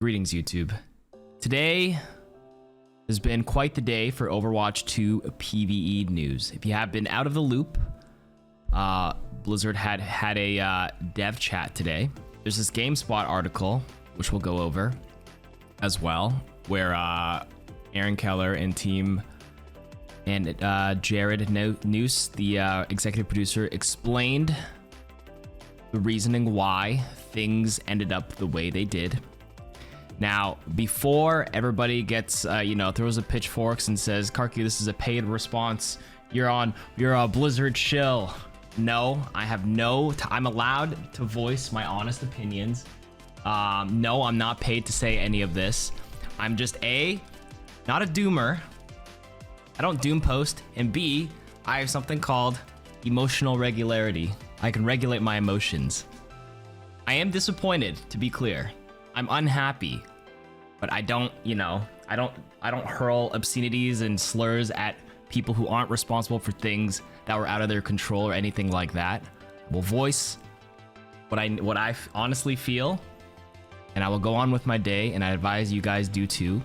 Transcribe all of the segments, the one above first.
Greetings, YouTube. Today has been quite the day for Overwatch 2 PVE news. If you have been out of the loop, Blizzard had a dev chat today. There's this Gamespot article, which we'll go over as well, where Aaron Keller and team and Jared Noose, the executive producer, explained the reasoning why things ended up the way they did. Now, before everybody gets, throws a pitchforks and says, KarQ, this is a paid response. You're a Blizzard shill. No, I have I'm allowed to voice my honest opinions. No, I'm not paid to say any of this. I'm just not a doomer. I don't doom post. And B, I have something called emotional regularity. I can regulate my emotions. I am disappointed, to be clear. I'm unhappy, but I don't hurl obscenities and slurs at people who aren't responsible for things that were out of their control or anything like that. I will voice what I honestly feel, and I will go on with my day, and I advise you guys do too.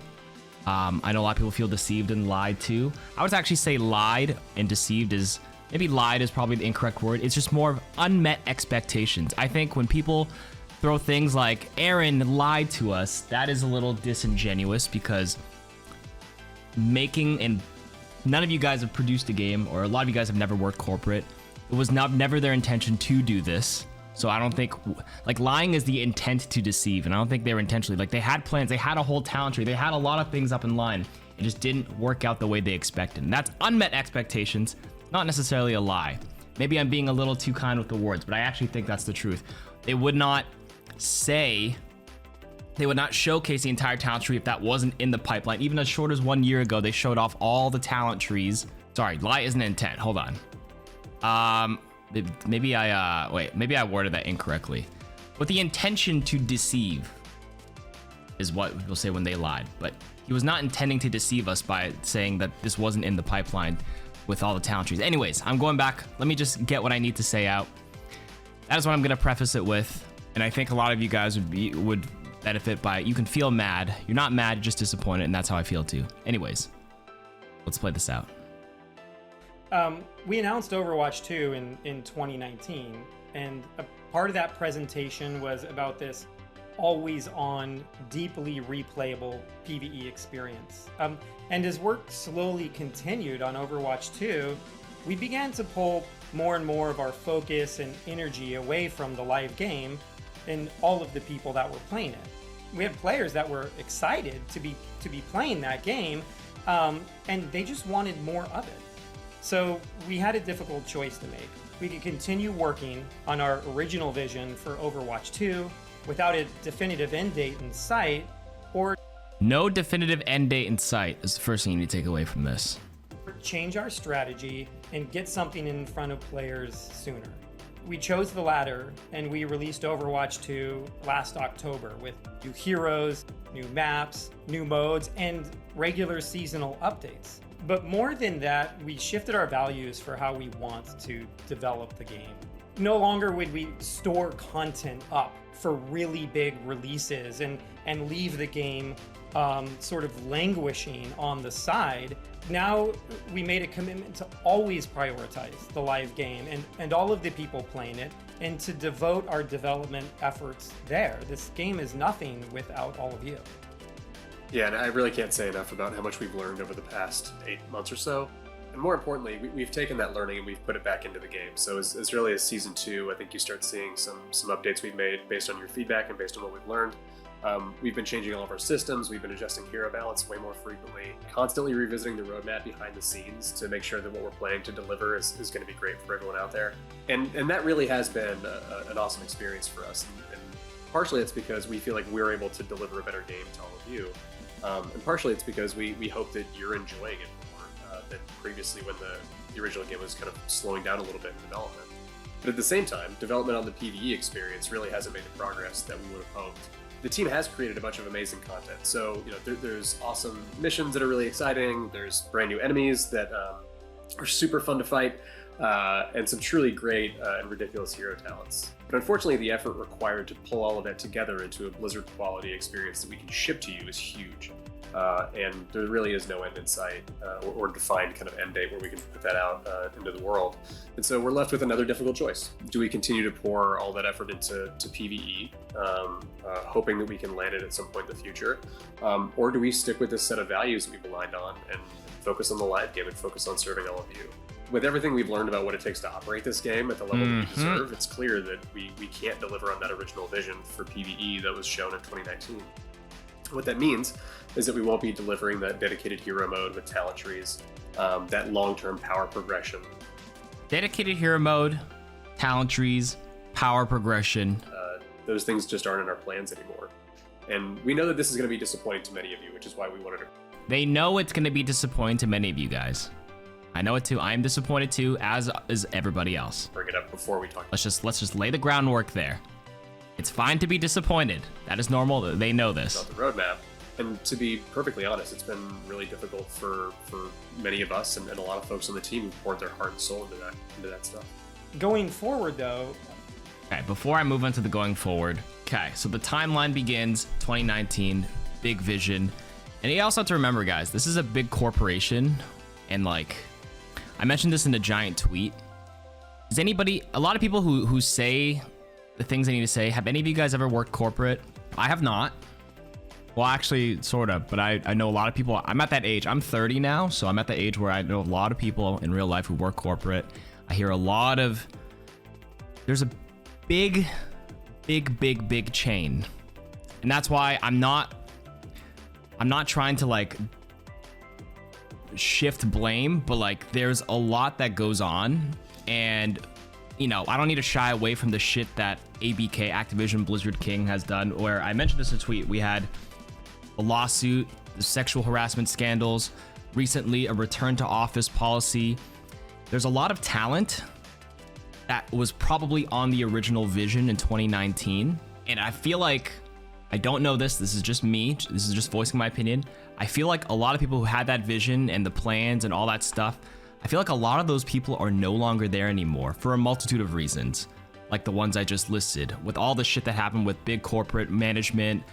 I know a lot of people feel deceived and lied to. I would actually say lied and deceived is, maybe lied is probably the incorrect word. It's just more of unmet expectations. I think when people throw things like Aaron lied to us, that is a little disingenuous, because none of you guys have produced a game, or a lot of you guys have never worked corporate. It was never their intention to do this. So I don't think, lying is the intent to deceive, and I don't think they were intentionally, they had plans, they had a whole talent tree, they had a lot of things up in line. It just didn't work out the way they expected, and that's unmet expectations, not necessarily a lie. Maybe I'm being a little too kind with the words, but I actually think that's the truth. They would not showcase the entire talent tree if that wasn't in the pipeline. Even as short as 1 year ago, they showed off all the talent trees. Sorry, lie isn't intent. Hold on. Maybe I worded that incorrectly. With the intention to deceive is what people say when they lied. But he was not intending to deceive us by saying that this wasn't in the pipeline with all the talent trees. Anyways, I'm going back. Let me just get what I need to say out. That is what I'm going to preface it with. And I think a lot of you guys would benefit by it. You can feel mad. You're not mad, you're just disappointed, and that's how I feel too. Anyways, let's play this out. We announced Overwatch 2 in 2019, and a part of that presentation was about this always-on, deeply replayable PVE experience. And as work slowly continued on Overwatch 2, we began to pull more and more of our focus and energy away from the live game and all of the people that were playing it. We had players that were excited to be playing that game, and they just wanted more of it. So we had a difficult choice to make. We could continue working on our original vision for Overwatch 2 without a definitive end date in sight, or no definitive end date in sight is the first thing you need to take away from this. Change our strategy and get something in front of players sooner. We chose the latter, and we released Overwatch 2 last October with new heroes, new maps, new modes, and regular seasonal updates. But more than that, we shifted our values for how we want to develop the game. No longer would we store content up for really big releases and leave the game sort of languishing on the side. Now we made a commitment to always prioritize the live game and all of the people playing it, and to devote our development efforts there. This game is nothing without all of you. Yeah, and I really can't say enough about how much we've learned over the past 8 months or so. And more importantly, we've taken that learning and we've put it back into the game. So as early as Season 2, I think you start seeing some updates we've made based on your feedback and based on what we've learned. We've been changing all of our systems, we've been adjusting hero balance way more frequently, constantly revisiting the roadmap behind the scenes to make sure that what we're planning to deliver is going to be great for everyone out there. And that really has been an awesome experience for us. And partially it's because we feel like we're able to deliver a better game to all of you. And partially it's because we hope that you're enjoying it more than previously when the original game was kind of slowing down a little bit in development. But at the same time, development on the PvE experience really hasn't made the progress that we would have hoped. The team has created a bunch of amazing content. So, there's awesome missions that are really exciting. There's brand new enemies that are super fun to fight. and some truly great and ridiculous hero talents. But unfortunately, the effort required to pull all of that together into a Blizzard quality experience that we can ship to you is huge. And there really is no end in sight or defined kind of end date where we can put that out into the world. And so we're left with another difficult choice. Do we continue to pour all that effort into PVE, hoping that we can land it at some point in the future? Or do we stick with this set of values that we've aligned on and focus on the live game and focus on serving all of you? With everything we've learned about what it takes to operate this game at the level that we deserve, it's clear that we can't deliver on that original vision for PVE that was shown in 2019. What that means is that we won't be delivering that dedicated hero mode with talent trees, that long-term power progression. Dedicated hero mode, talent trees, power progression. Those things just aren't in our plans anymore. And we know that this is going to be disappointing to many of you, which is why we wanted to... They know it's going to be disappointing to many of you guys. I know it too. I am disappointed too, as is everybody else. Bring it up before we talk. Let's just lay the groundwork there. It's fine to be disappointed. That is normal. They know this. About the roadmap. And to be perfectly honest, it's been really difficult for many of us and a lot of folks on the team who poured their heart and soul into that stuff. Going forward, though. Okay, before I move on to the going forward. Okay, so the timeline begins 2019, big vision. And you also have to remember, guys, this is a big corporation. And like, I mentioned this in a giant tweet. Does anybody, a lot of people who say the things they need to say, have any of you guys ever worked corporate? I have not. Well, actually, sort of, but I know a lot of people. I'm at that age. I'm 30 now, so I'm at the age where I know a lot of people in real life who work corporate. I hear a lot of, there's a big chain. And that's why I'm not trying to like shift blame, but like there's a lot that goes on, and you know, I don't need to shy away from the shit that ABK, Activision Blizzard King, has done, where I mentioned this in a tweet. We had a lawsuit, the sexual harassment scandals, recently a return to office policy. There's a lot of talent that was probably on the original vision in 2019. And I feel like, I don't know this is just me, this is just voicing my opinion. I feel like a lot of people who had that vision and the plans and all that stuff, I feel like a lot of those people are no longer there anymore for a multitude of reasons, like the ones I just listed, with all the shit that happened with big corporate management,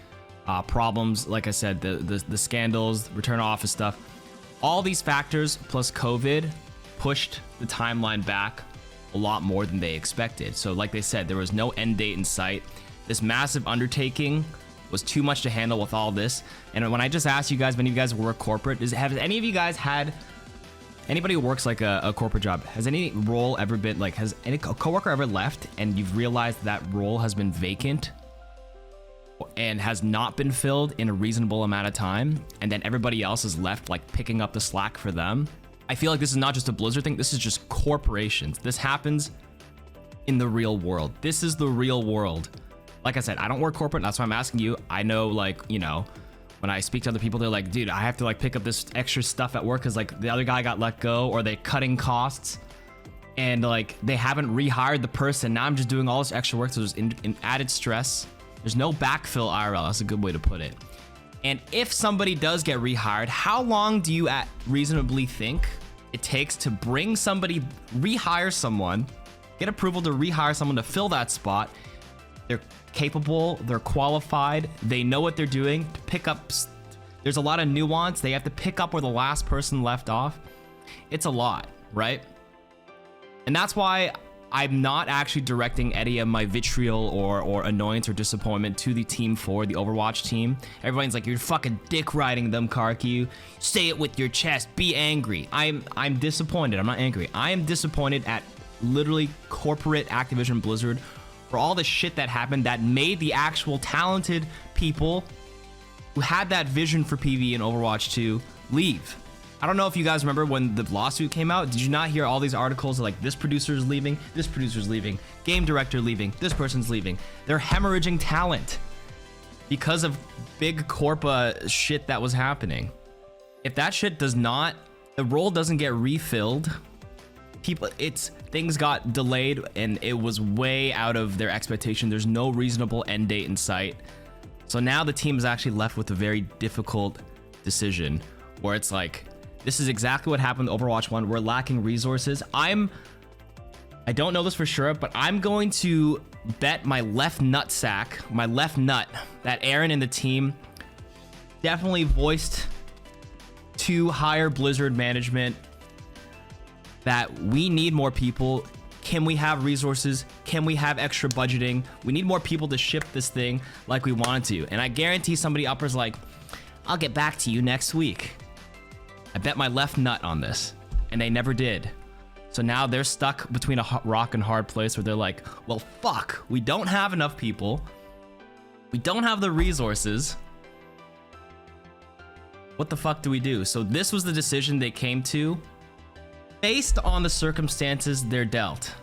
problems, like I said, the scandals, return to office stuff. All these factors plus COVID pushed the timeline back a lot more than they expected. So like they said, there was no end date in sight. This massive undertaking was too much to handle with all this. And when I just asked you guys, many of you guys work corporate, have any of you guys had, anybody who works like a corporate job, has any role ever been like, has any coworker ever left and you've realized that role has been vacant and has not been filled in a reasonable amount of time, and then everybody else is left like picking up the slack for them? I feel like this is not just a Blizzard thing, this is just corporations. This happens in the real world. This is the real world. Like I said, I don't work corporate, that's why I'm asking you. I know, like, you know, when I speak to other people, they're like, dude, I have to like pick up this extra stuff at work because like the other guy got let go, or they cutting costs and like they haven't rehired the person. Now I'm just doing all this extra work, so there's in added stress. There's no backfill IRL, that's a good way to put it. And if somebody does get rehired, how long do you reasonably think it takes to bring somebody, rehire someone, get approval to rehire someone to fill that spot? They're capable, they're qualified, they know what they're doing to pick up. There's a lot of nuance. They have to pick up where the last person left off. It's a lot, right? And that's why I'm not actually directing any of my vitriol or annoyance or disappointment to the team for the Overwatch team. Everyone's like, you're fucking dick riding them, KarQ. Say it with your chest. Be angry. I'm disappointed. I'm not angry. I am disappointed at literally corporate Activision Blizzard for all the shit that happened that made the actual talented people who had that vision for PvE and Overwatch 2 leave. I don't know if you guys remember when the lawsuit came out. Did you not hear all these articles like this producer's leaving, this producer's leaving, game director leaving, this person's leaving? They're hemorrhaging talent because of big corpa shit that was happening. If that shit does not, the role doesn't get refilled, things got delayed and it was way out of their expectation. There's no reasonable end date in sight. So now the team is actually left with a very difficult decision where it's like, this is exactly what happened with Overwatch 1. We're lacking resources. I'm I don't know this for sure, but I'm going to bet my left nutsack, my left nut, that Aaron and the team definitely voiced to higher Blizzard management that we need more people. Can we have resources? Can we have extra budgeting? We need more people to ship this thing like we wanted to. And I guarantee somebody upper's like, I'll get back to you next week. I bet my left nut on this, and they never did. So now they're stuck between a rock and hard place where they're like, well, fuck, we don't have enough people. We don't have the resources. What the fuck do we do? So this was the decision they came to based on the circumstances they're dealt.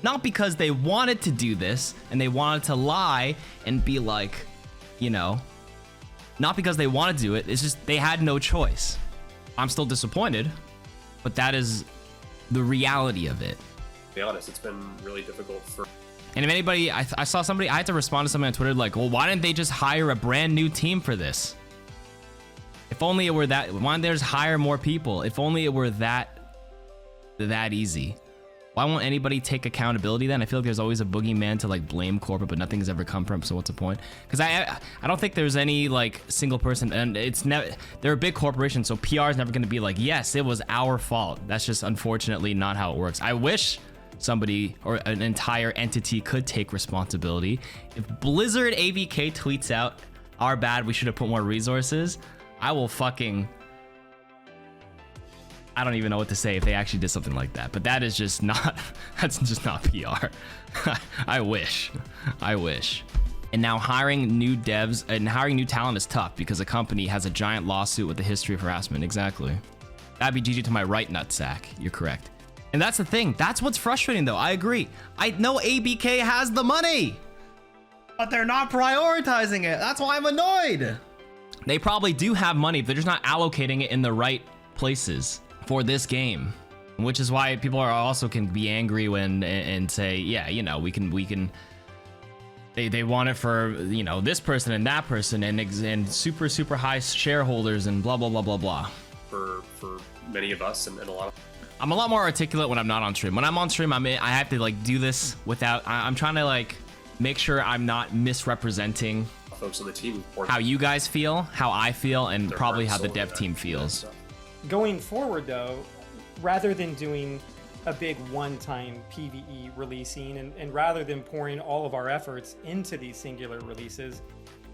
Not because they wanted to do this and they wanted to lie and be like, you know, not because they wanted to do it. It's just they had no choice. I'm still disappointed, but that is the reality of it. To be honest, it's been really difficult for... And if anybody, I saw somebody, I had to respond to somebody on Twitter like, well, why didn't they just hire a brand new team for this? If only it were that, why didn't they just hire more people? If only it were that easy. Why won't anybody take accountability then? I feel like there's always a boogeyman to like blame corporate, but nothing's ever come from, so what's the point? Because I don't think there's any like single person, and it's never, they're a big corporation, so PR is never going to be like, yes, it was our fault. That's just unfortunately not how it works. I wish somebody or an entire entity could take responsibility. If Blizzard ABK tweets out, our bad, we should have put more resources, I will fucking... I don't even know what to say if they actually did something like that, but that is just not, that's just not PR. I wish. And now hiring new devs and hiring new talent is tough because a company has a giant lawsuit with a history of harassment. Exactly. That'd be GG to my right nutsack. You're correct. And that's the thing. That's what's frustrating though. I agree. I know ABK has the money, but they're not prioritizing it. That's why I'm annoyed. They probably do have money, but they're just not allocating it in the right places for this game, which is why people are also can be angry when and say, yeah, you know, we can. They want it for, you know, this person and that person and super high shareholders and blah blah blah blah blah. For many of us and a lot of. I'm a lot more articulate when I'm not on stream. When I'm on stream, I have to like do this without. I'm trying to like make sure I'm not misrepresenting folks on the team how you guys feel, how I feel, and probably how the dev team feels. Going forward, though, rather than doing a big one-time PVE releasing and rather than pouring all of our efforts into these singular releases,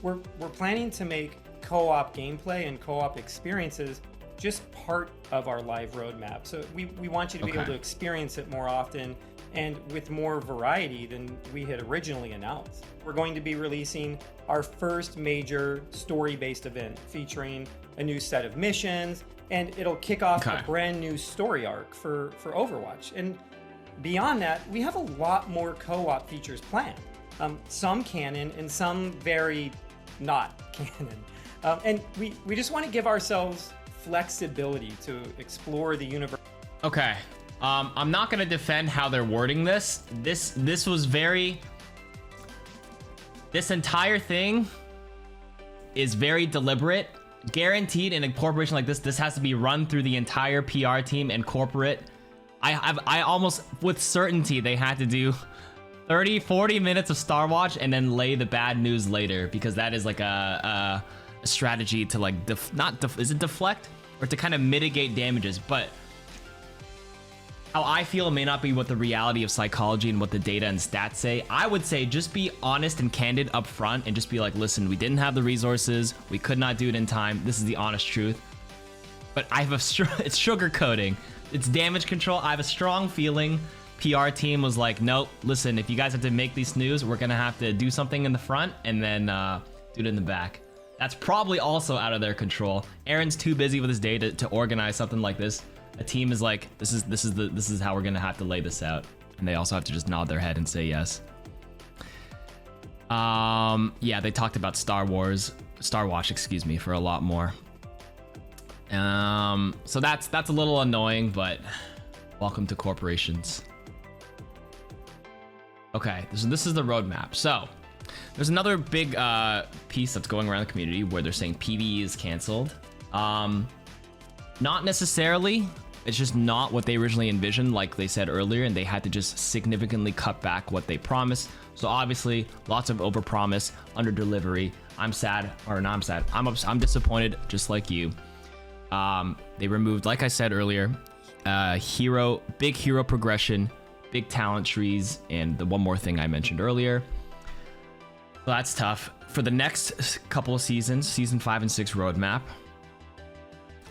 we're planning to make co-op gameplay and co-op experiences just part of our live roadmap. So we want you to be able to experience it more often and with more variety than we had originally announced. We're going to be releasing our first major story-based event featuring a new set of missions, and it'll kick off a brand new story arc for Overwatch. And beyond that, we have a lot more co-op features planned. Some canon and some very not canon. And we just want to give ourselves flexibility to explore the universe. Okay. I'm not going to defend how they're wording this. This was very... This entire thing is very deliberate. Guaranteed in a corporation like this has to be run through the entire PR team and corporate. I almost with certainty they had to do 30-40 minutes of Star Watch and then lay the bad news later, because that is like a strategy to like is it deflect or to kind of mitigate damages. But how I feel may not be what the reality of psychology and what the data and stats say. I would say just be honest and candid up front and just be like, listen, we didn't have the resources. We could not do it in time. This is the honest truth. But I have it's sugarcoating. It's damage control. I have a strong feeling PR team was like, nope, listen, if you guys have to make these news, we're going to have to do something in the front and then do it in the back. That's probably also out of their control. Aaron's too busy with his data to organize something like this. A team is like, this is how we're gonna have to lay this out, and they also have to just nod their head and say yes. Yeah, they talked about Star Watch, excuse me, for a lot more. So that's a little annoying, but welcome to corporations. Okay, this is the roadmap. So there's another big piece that's going around the community where they're saying PVE is canceled. Not necessarily. It's just not what they originally envisioned, like they said earlier, and they had to just significantly cut back what they promised. So obviously, lots of overpromise, under delivery. I'm sad, or not I'm sad. I'm disappointed, just like you. They removed, like I said earlier, big hero progression, big talent trees, and the one more thing I mentioned earlier. So that's tough. For the next couple of seasons, season 5 and 6 roadmap,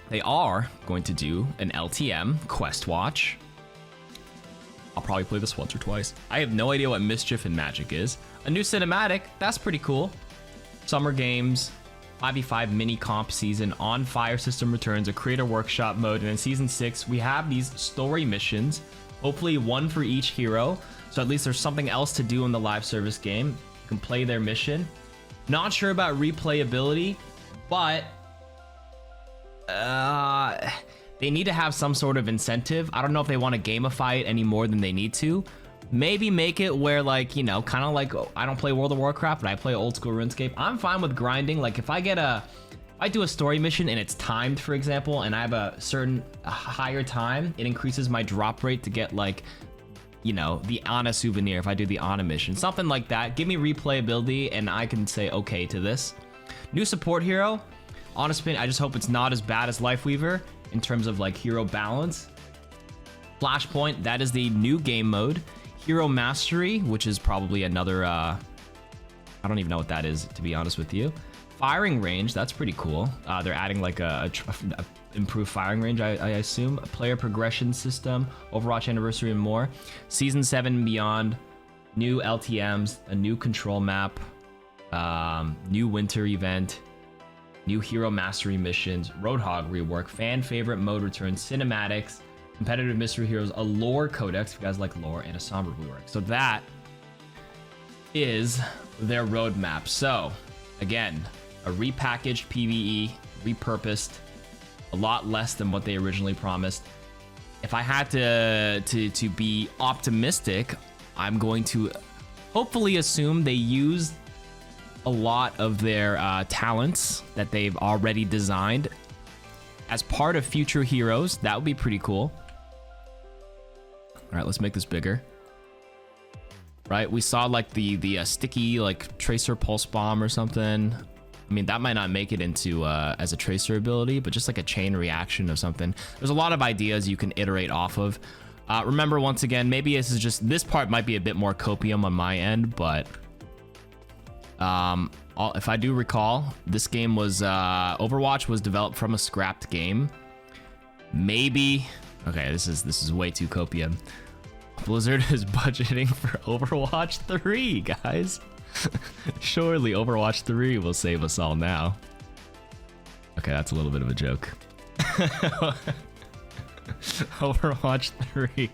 they are going to do an LTM quest watch. I'll probably play this once or twice. I have no idea what Mischief and Magic is. A new cinematic, that's pretty cool. Summer games, 5v5 mini comp season, on fire system returns, a creator workshop mode, and in season 6 we have these story missions, hopefully one for each hero, so at least there's something else to do in the live service game. You can play their mission. Not sure about replayability, but they need to have some sort of incentive. I don't know if they want to gamify it any more than they need to. Maybe make it where, like, you know, kind of like, I don't play World of Warcraft, but I play old school RuneScape. I'm fine with grinding. Like, if I do a story mission and it's timed, for example, and I have a higher time, it increases my drop rate to get, like, you know, the Ana souvenir if I do the Ana mission. Something like that. Give me replayability and I can say okay to this. New support hero. Honest opinion, I just hope it's not as bad as Lifeweaver in terms of, like, hero balance. Flashpoint, that is the new game mode. Hero Mastery, which is probably another, I don't even know what that is, to be honest with you. Firing range, that's pretty cool. They're adding, like, a improved firing range, I assume. A player progression system, Overwatch Anniversary, and more. Season 7 and beyond, new LTMs, a new control map, new winter event, new hero mastery missions, Roadhog rework, fan favorite mode returns, cinematics, competitive mystery heroes, a lore codex, if you guys like lore, and a somber rework. So that is their roadmap. So again, a repackaged PVE, repurposed, a lot less than what they originally promised. If I had to be optimistic, I'm going to hopefully assume they used a lot of their talents that they've already designed as part of future heroes. That would be pretty cool. All right, let's make this bigger. Right, we saw, like, the sticky, like, tracer pulse bomb or something. I mean, that might not make it into as a tracer ability, but just like a chain reaction of something. There's a lot of ideas you can iterate off of. Remember, once again, maybe this part might be a bit more copium on my end, but if I do recall, this game was Overwatch was developed from a scrapped game. Maybe, okay, this is way too copium. Blizzard is budgeting for Overwatch 3, guys. Surely Overwatch 3 will save us all now. Okay, that's a little bit of a joke. Overwatch 3.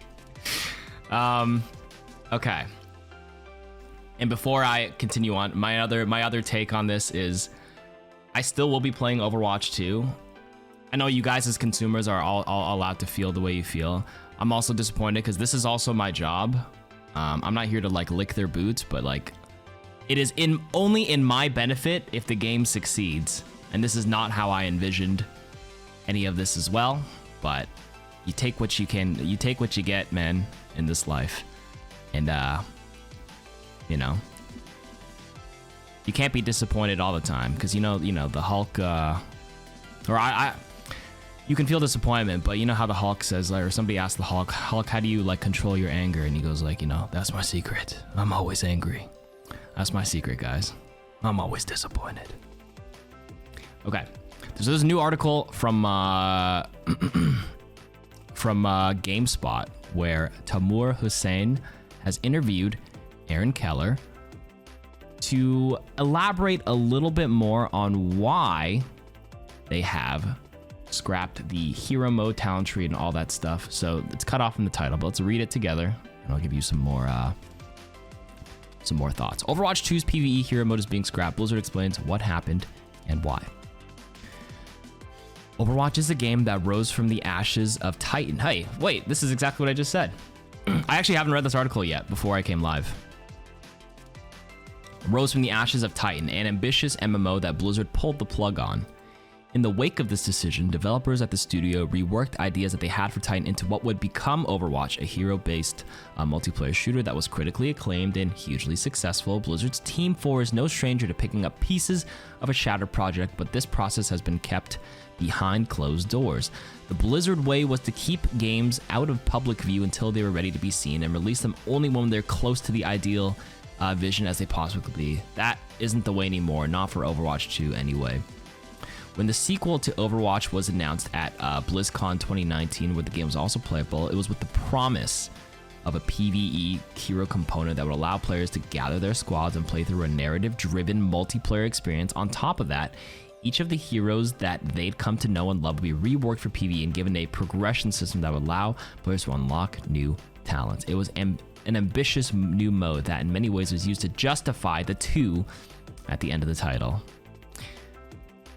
Okay. And before I continue on, my other take on this is I still will be playing Overwatch 2. I know you guys as consumers are all allowed to feel the way you feel. I'm also disappointed because this is also my job. I'm not here to, like, lick their boots, but, like, it is only in my benefit if the game succeeds. And this is not how I envisioned any of this as well. But you take what you can, you take what you get, man, in this life. And you know, you can't be disappointed all the time because you know the Hulk, you can feel disappointment, but you know how the Hulk says, like, or somebody asked the Hulk, how do you, like, control your anger? And he goes, like, you know, that's my secret. I'm always angry. That's my secret, guys. I'm always disappointed. Okay, so there's a new article from Gamespot where Tamur Hussein has interviewed Aaron Keller to elaborate a little bit more on why they have scrapped the hero mode, talent tree, and all that stuff. So it's cut off in the title, but let's read it together and I'll give you some more thoughts. Overwatch 2's PVE hero mode is being scrapped. Blizzard explains what happened and why. Overwatch is a game that rose from the ashes of Titan. Hey, wait, this is exactly what I just said. I actually haven't read this article yet before I came live. Rose from the ashes of Titan, an ambitious MMO that Blizzard pulled the plug on. In the wake of this decision, developers at the studio reworked ideas that they had for Titan into what would become Overwatch, a hero-based multiplayer shooter that was critically acclaimed and hugely successful. Blizzard's Team 4 is no stranger to picking up pieces of a shattered project, but this process has been kept behind closed doors. The Blizzard way was to keep games out of public view until they were ready to be seen and release them only when they're close to the ideal vision as they possibly could be. That isn't the way anymore, not for Overwatch 2 anyway. When the sequel to Overwatch was announced at BlizzCon 2019, where the game was also playable, it was with the promise of a PVE hero component that would allow players to gather their squads and play through a narrative-driven multiplayer experience. On top of that, each of the heroes that they'd come to know and love would be reworked for PvE and given a progression system that would allow players to unlock new talents. It was an ambitious new mode that in many ways was used to justify the 2 at the end of the title.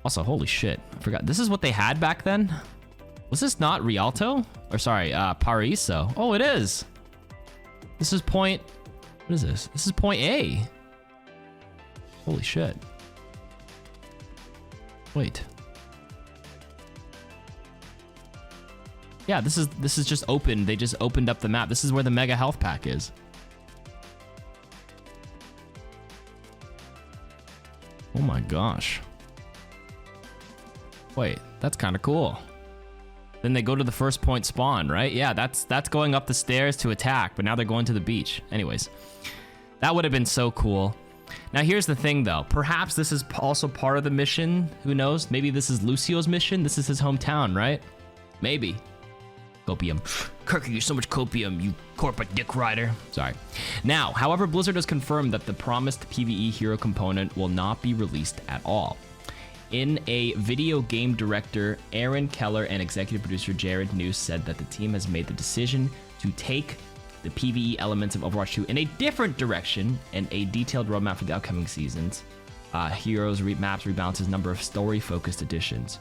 Also, holy shit, I forgot. This is what they had back then? Was this not Rialto? Or sorry, Paraiso. Oh, it is. This is point... What is this? This is point A. Holy shit. Wait. Yeah, this is just open. They just opened up the map. This is where the Mega Health Pack is. Oh my gosh. Wait, that's kind of cool. Then they go to the first point spawn, right? Yeah, that's going up the stairs to attack, but now they're going to the beach. Anyways, that would have been so cool. Now here's the thing though, perhaps this is also part of the mission. Who knows? Maybe this is Lucio's mission. This is his hometown, right? Maybe. Copium. KarQ, you're so much copium, you corporate dick rider. Sorry. Now, however, Blizzard has confirmed that the promised PvE hero component will not be released at all. In a video, game director Aaron Keller and executive producer Jared News said that the team has made the decision to take the PvE elements of Overwatch 2 in a different direction and a detailed roadmap for the upcoming seasons. Heroes, maps, rebalances, number of story-focused additions.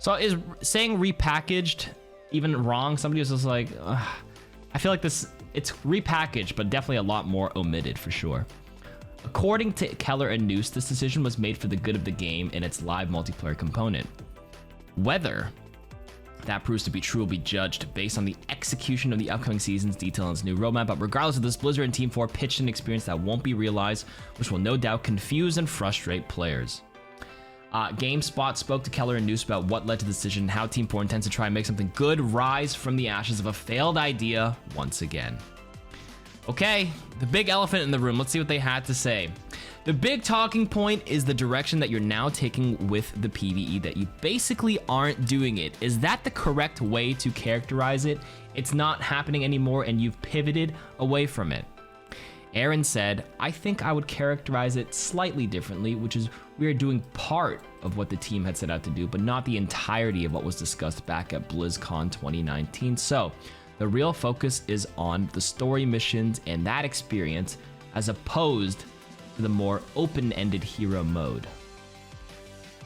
So is saying repackaged even wrong? Somebody was just like, I feel like it's repackaged, but definitely a lot more omitted for sure. According to Keller and Noose, this decision was made for the good of the game and its live multiplayer component. Whether that proves to be true will be judged based on the execution of the upcoming season's detail and its new roadmap, but regardless of this, Blizzard and Team 4 pitched an experience that won't be realized, which will no doubt confuse and frustrate players. Gamespot spoke to Keller and Noose about what led to the decision and how Team 4 intends to try and make something good rise from the ashes of a failed idea once again. Okay, the big elephant in the room. Let's see what they had to say. The big talking point is the direction that you're now taking with the PvE, that you basically aren't doing it. Is that the correct way to characterize it? It's not happening anymore and you've pivoted away from it. Aaron said, I think I would characterize it slightly differently, which is we are doing part of what the team had set out to do, but not the entirety of what was discussed back at BlizzCon 2019. So the real focus is on the story missions and that experience as opposed to the more open-ended hero mode.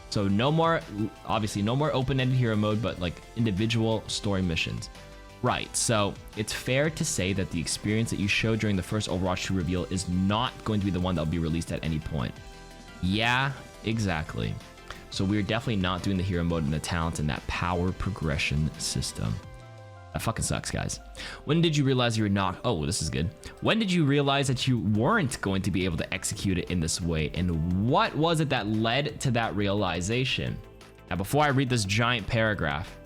So no more, obviously no more open-ended hero mode, but like individual story missions. Right, so it's fair to say that the experience that you showed during the first Overwatch 2 reveal is not going to be the one that will be released at any point. Yeah, exactly. So we're definitely not doing the hero mode and the talents and that power progression system. That fucking sucks, guys. When did you realize you were not... Oh, this is good. When did you realize that you weren't going to be able to execute it in this way? And what was it that led to that realization? Now, before I read this giant paragraph,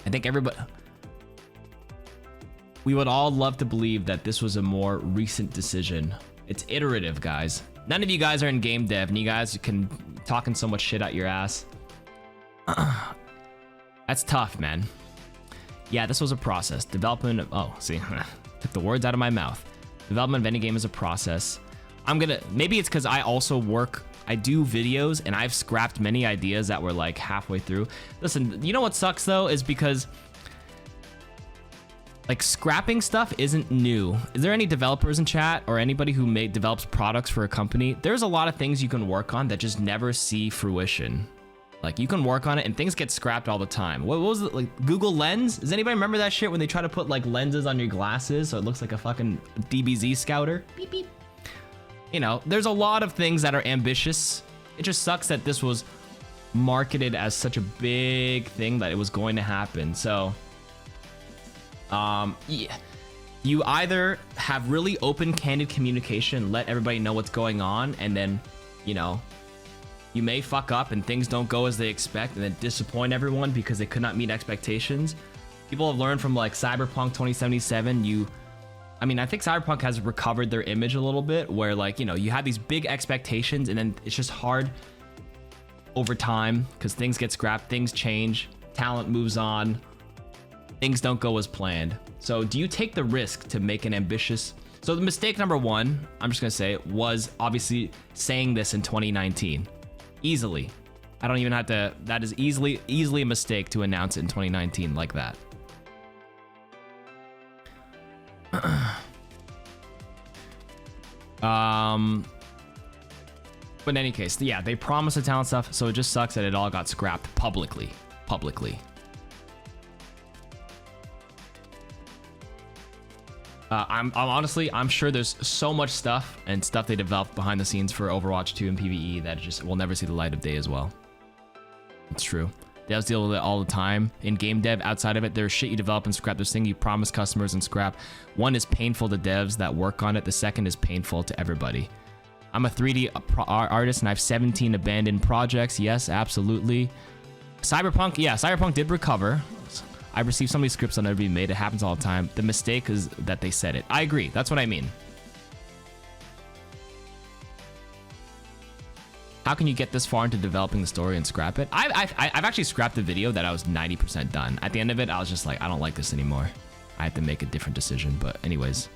I think everybody... We would all love to believe that this was a more recent decision. It's iterative, guys. None of you guys are in game dev, and you guys can talking so much shit out your ass. That's tough, man. Yeah, this was a process. Development of... Oh, see, took the words out of my mouth. Development of any game is a process. Maybe it's because I also work... I do videos, and I've scrapped many ideas that were like halfway through. Listen, you know what sucks, though, is because... like, scrapping stuff isn't new. Is there any developers in chat or anybody who develops products for a company? There's a lot of things you can work on that just never see fruition. Like, you can work on it and things get scrapped all the time. What was it, like Google Lens? Does anybody remember that shit when they try to put like lenses on your glasses so it looks like a fucking DBZ scouter? Beep, beep. You know, there's a lot of things that are ambitious. It just sucks that this was marketed as such a big thing that it was going to happen. So yeah, you either have really open, candid communication, let everybody know what's going on, and then, you know, you may fuck up and things don't go as they expect and then disappoint everyone because they could not meet expectations. People have learned from like Cyberpunk 2077. I mean, I think Cyberpunk has recovered their image a little bit where, like, you know, you have these big expectations and then it's just hard over time because things get scrapped, things change, talent moves on, things don't go as planned. So do you take the risk to make an ambitious... So the mistake number one, I'm just gonna say, was obviously saying this in 2019. Easily. I don't even have to... That is easily a mistake to announce it in 2019 like that. But in any case, yeah, they promised the talent stuff, so it just sucks that it all got scrapped publicly. I'm honestly, I'm sure there's so much stuff and stuff they developed behind the scenes for Overwatch 2 and PVE that it just will never see the light of day as well. It's true. Devs deal with it all the time. In game dev, outside of it, there's shit you develop and scrap. There's things you promise customers and scrap. One is painful to devs that work on it. The second is painful to everybody. I'm a 3D artist and I have 17 abandoned projects. Yes, absolutely. Cyberpunk, yeah, Cyberpunk did recover. I received so many scripts that never be made. It happens all the time. The mistake is that they said it. I agree. That's what I mean. How can you get this far into developing the story and scrap it? I've actually scrapped the video that I was 90% done. At the end of it, I was just like, I don't like this anymore. I had to make a different decision. But anyways,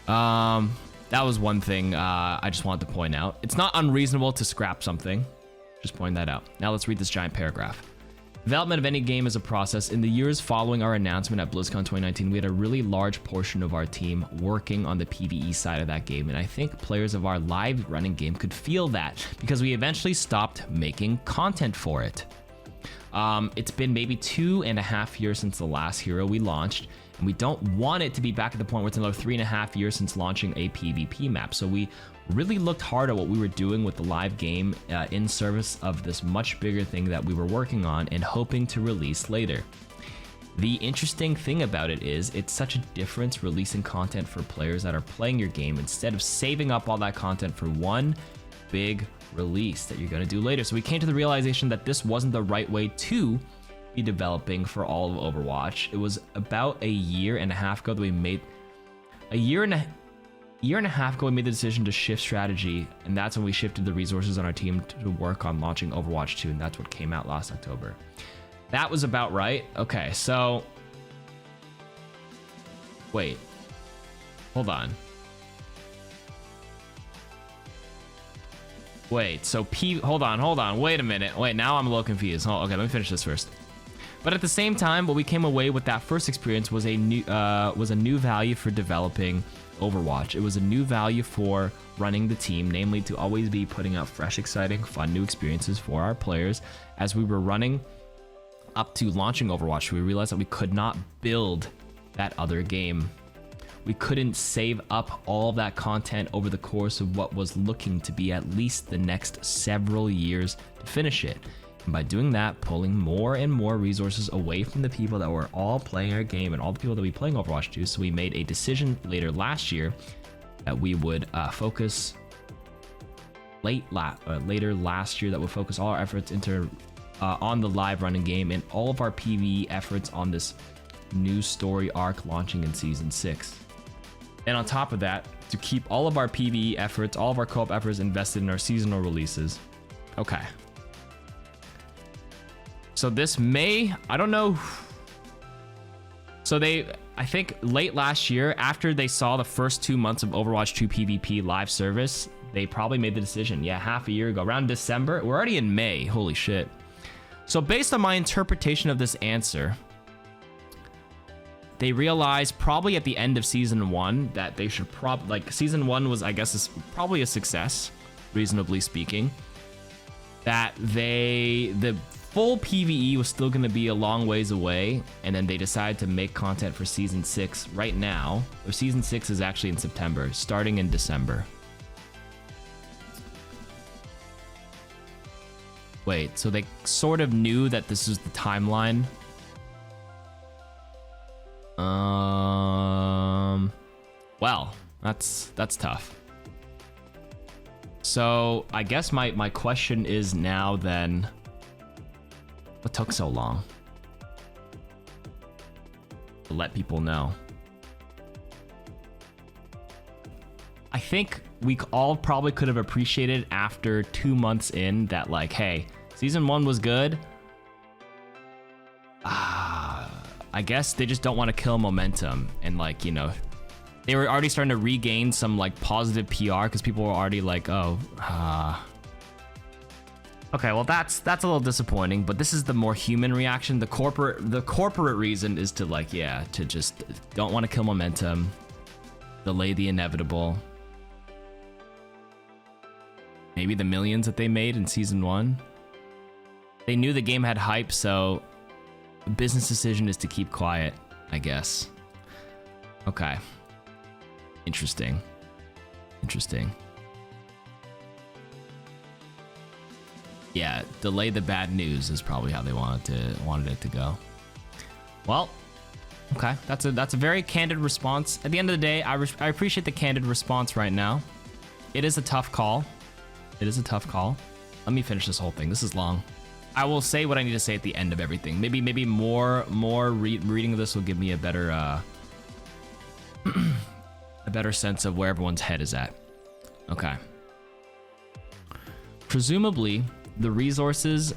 that was one thing I just wanted to point out. It's not unreasonable to scrap something. Just point that out. Now let's read this giant paragraph. Development of any game is a process. In the years following our announcement at BlizzCon 2019, we had a really large portion of our team working on the PvE side of that game, and I think players of our live running game could feel that because we eventually stopped making content for it. It's been maybe 2.5 years since the last hero we launched, and we don't want it to be back at the point where it's another 3.5 years since launching a PvP map. So we really looked hard at what we were doing with the live game in service of this much bigger thing that we were working on and hoping to release later. The interesting thing about it is it's such a difference releasing content for players that are playing your game instead of saving up all that content for one big release that you're going to do later. So we came to the realization that this wasn't the right way to be developing for all of Overwatch. It was about a year and a half ago that we made a year and a half ago we made the decision to shift strategy, and that's when we shifted the resources on our team to work on launching Overwatch 2, and that's what came out last October. That was about right. Okay, so wait, hold on. Wait, so hold on, wait a minute. Wait, now I'm a little confused. Oh, okay, let me finish this first. But at the same time, what we came away with that first experience was a new value for developing Overwatch. It was a new value for running the team, namely to always be putting out fresh, exciting, fun new experiences for our players. As we were running up to launching Overwatch, we realized that we could not build that other game. We couldn't save up all of that content over the course of what was looking to be at least the next several years to finish it. And by doing that, pulling more and more resources away from the people that were all playing our game and all the people that we playing Overwatch 2, so we made a decision later last year that we would focus later last year that would focus all our efforts into on the live running game and all of our PvE efforts on this new story arc launching in Season 6. And on top of that, to keep all of our PvE efforts, all of our co-op efforts invested in our seasonal releases. Okay. So this May, I don't know. So I think late last year, after they saw the first 2 months of Overwatch 2 PvP live service, they probably made the decision. Yeah, half a year ago, around December. We're already in May, holy shit. So based on my interpretation of this answer, they realized probably at the end of Season 1 that they should Season 1 was, I guess, probably a success, reasonably speaking. That the full PvE was still going to be a long ways away, and then they decided to make content for Season 6 right now. Or Season 6 is actually in September, starting in December. Wait, so they sort of knew that this was the timeline? Well, that's tough. So I guess my question is now then, what took so long to let people know? I think we all probably could have appreciated after 2 months in that, like, hey, season 1 was good. I guess they just don't want to kill momentum, and like, you know, they were already starting to regain some like positive PR because people were already like, oh, okay, well that's a little disappointing, but this is the more human reaction. The corporate reason is to like, yeah, to just don't want to kill momentum, delay the inevitable. Maybe the millions that they made in season 1. They knew the game had hype, so the business decision is to keep quiet, I guess. Okay. Interesting. Yeah, delay the bad news is probably how they wanted it to go. Well, okay, that's a very candid response. At the end of the day, I appreciate the candid response right now. It is a tough call. Let me finish this whole thing. This is long. I will say what I need to say at the end of everything. Maybe more reading of this will give me a better a better sense of where everyone's head is at. Okay. Presumably, the resources,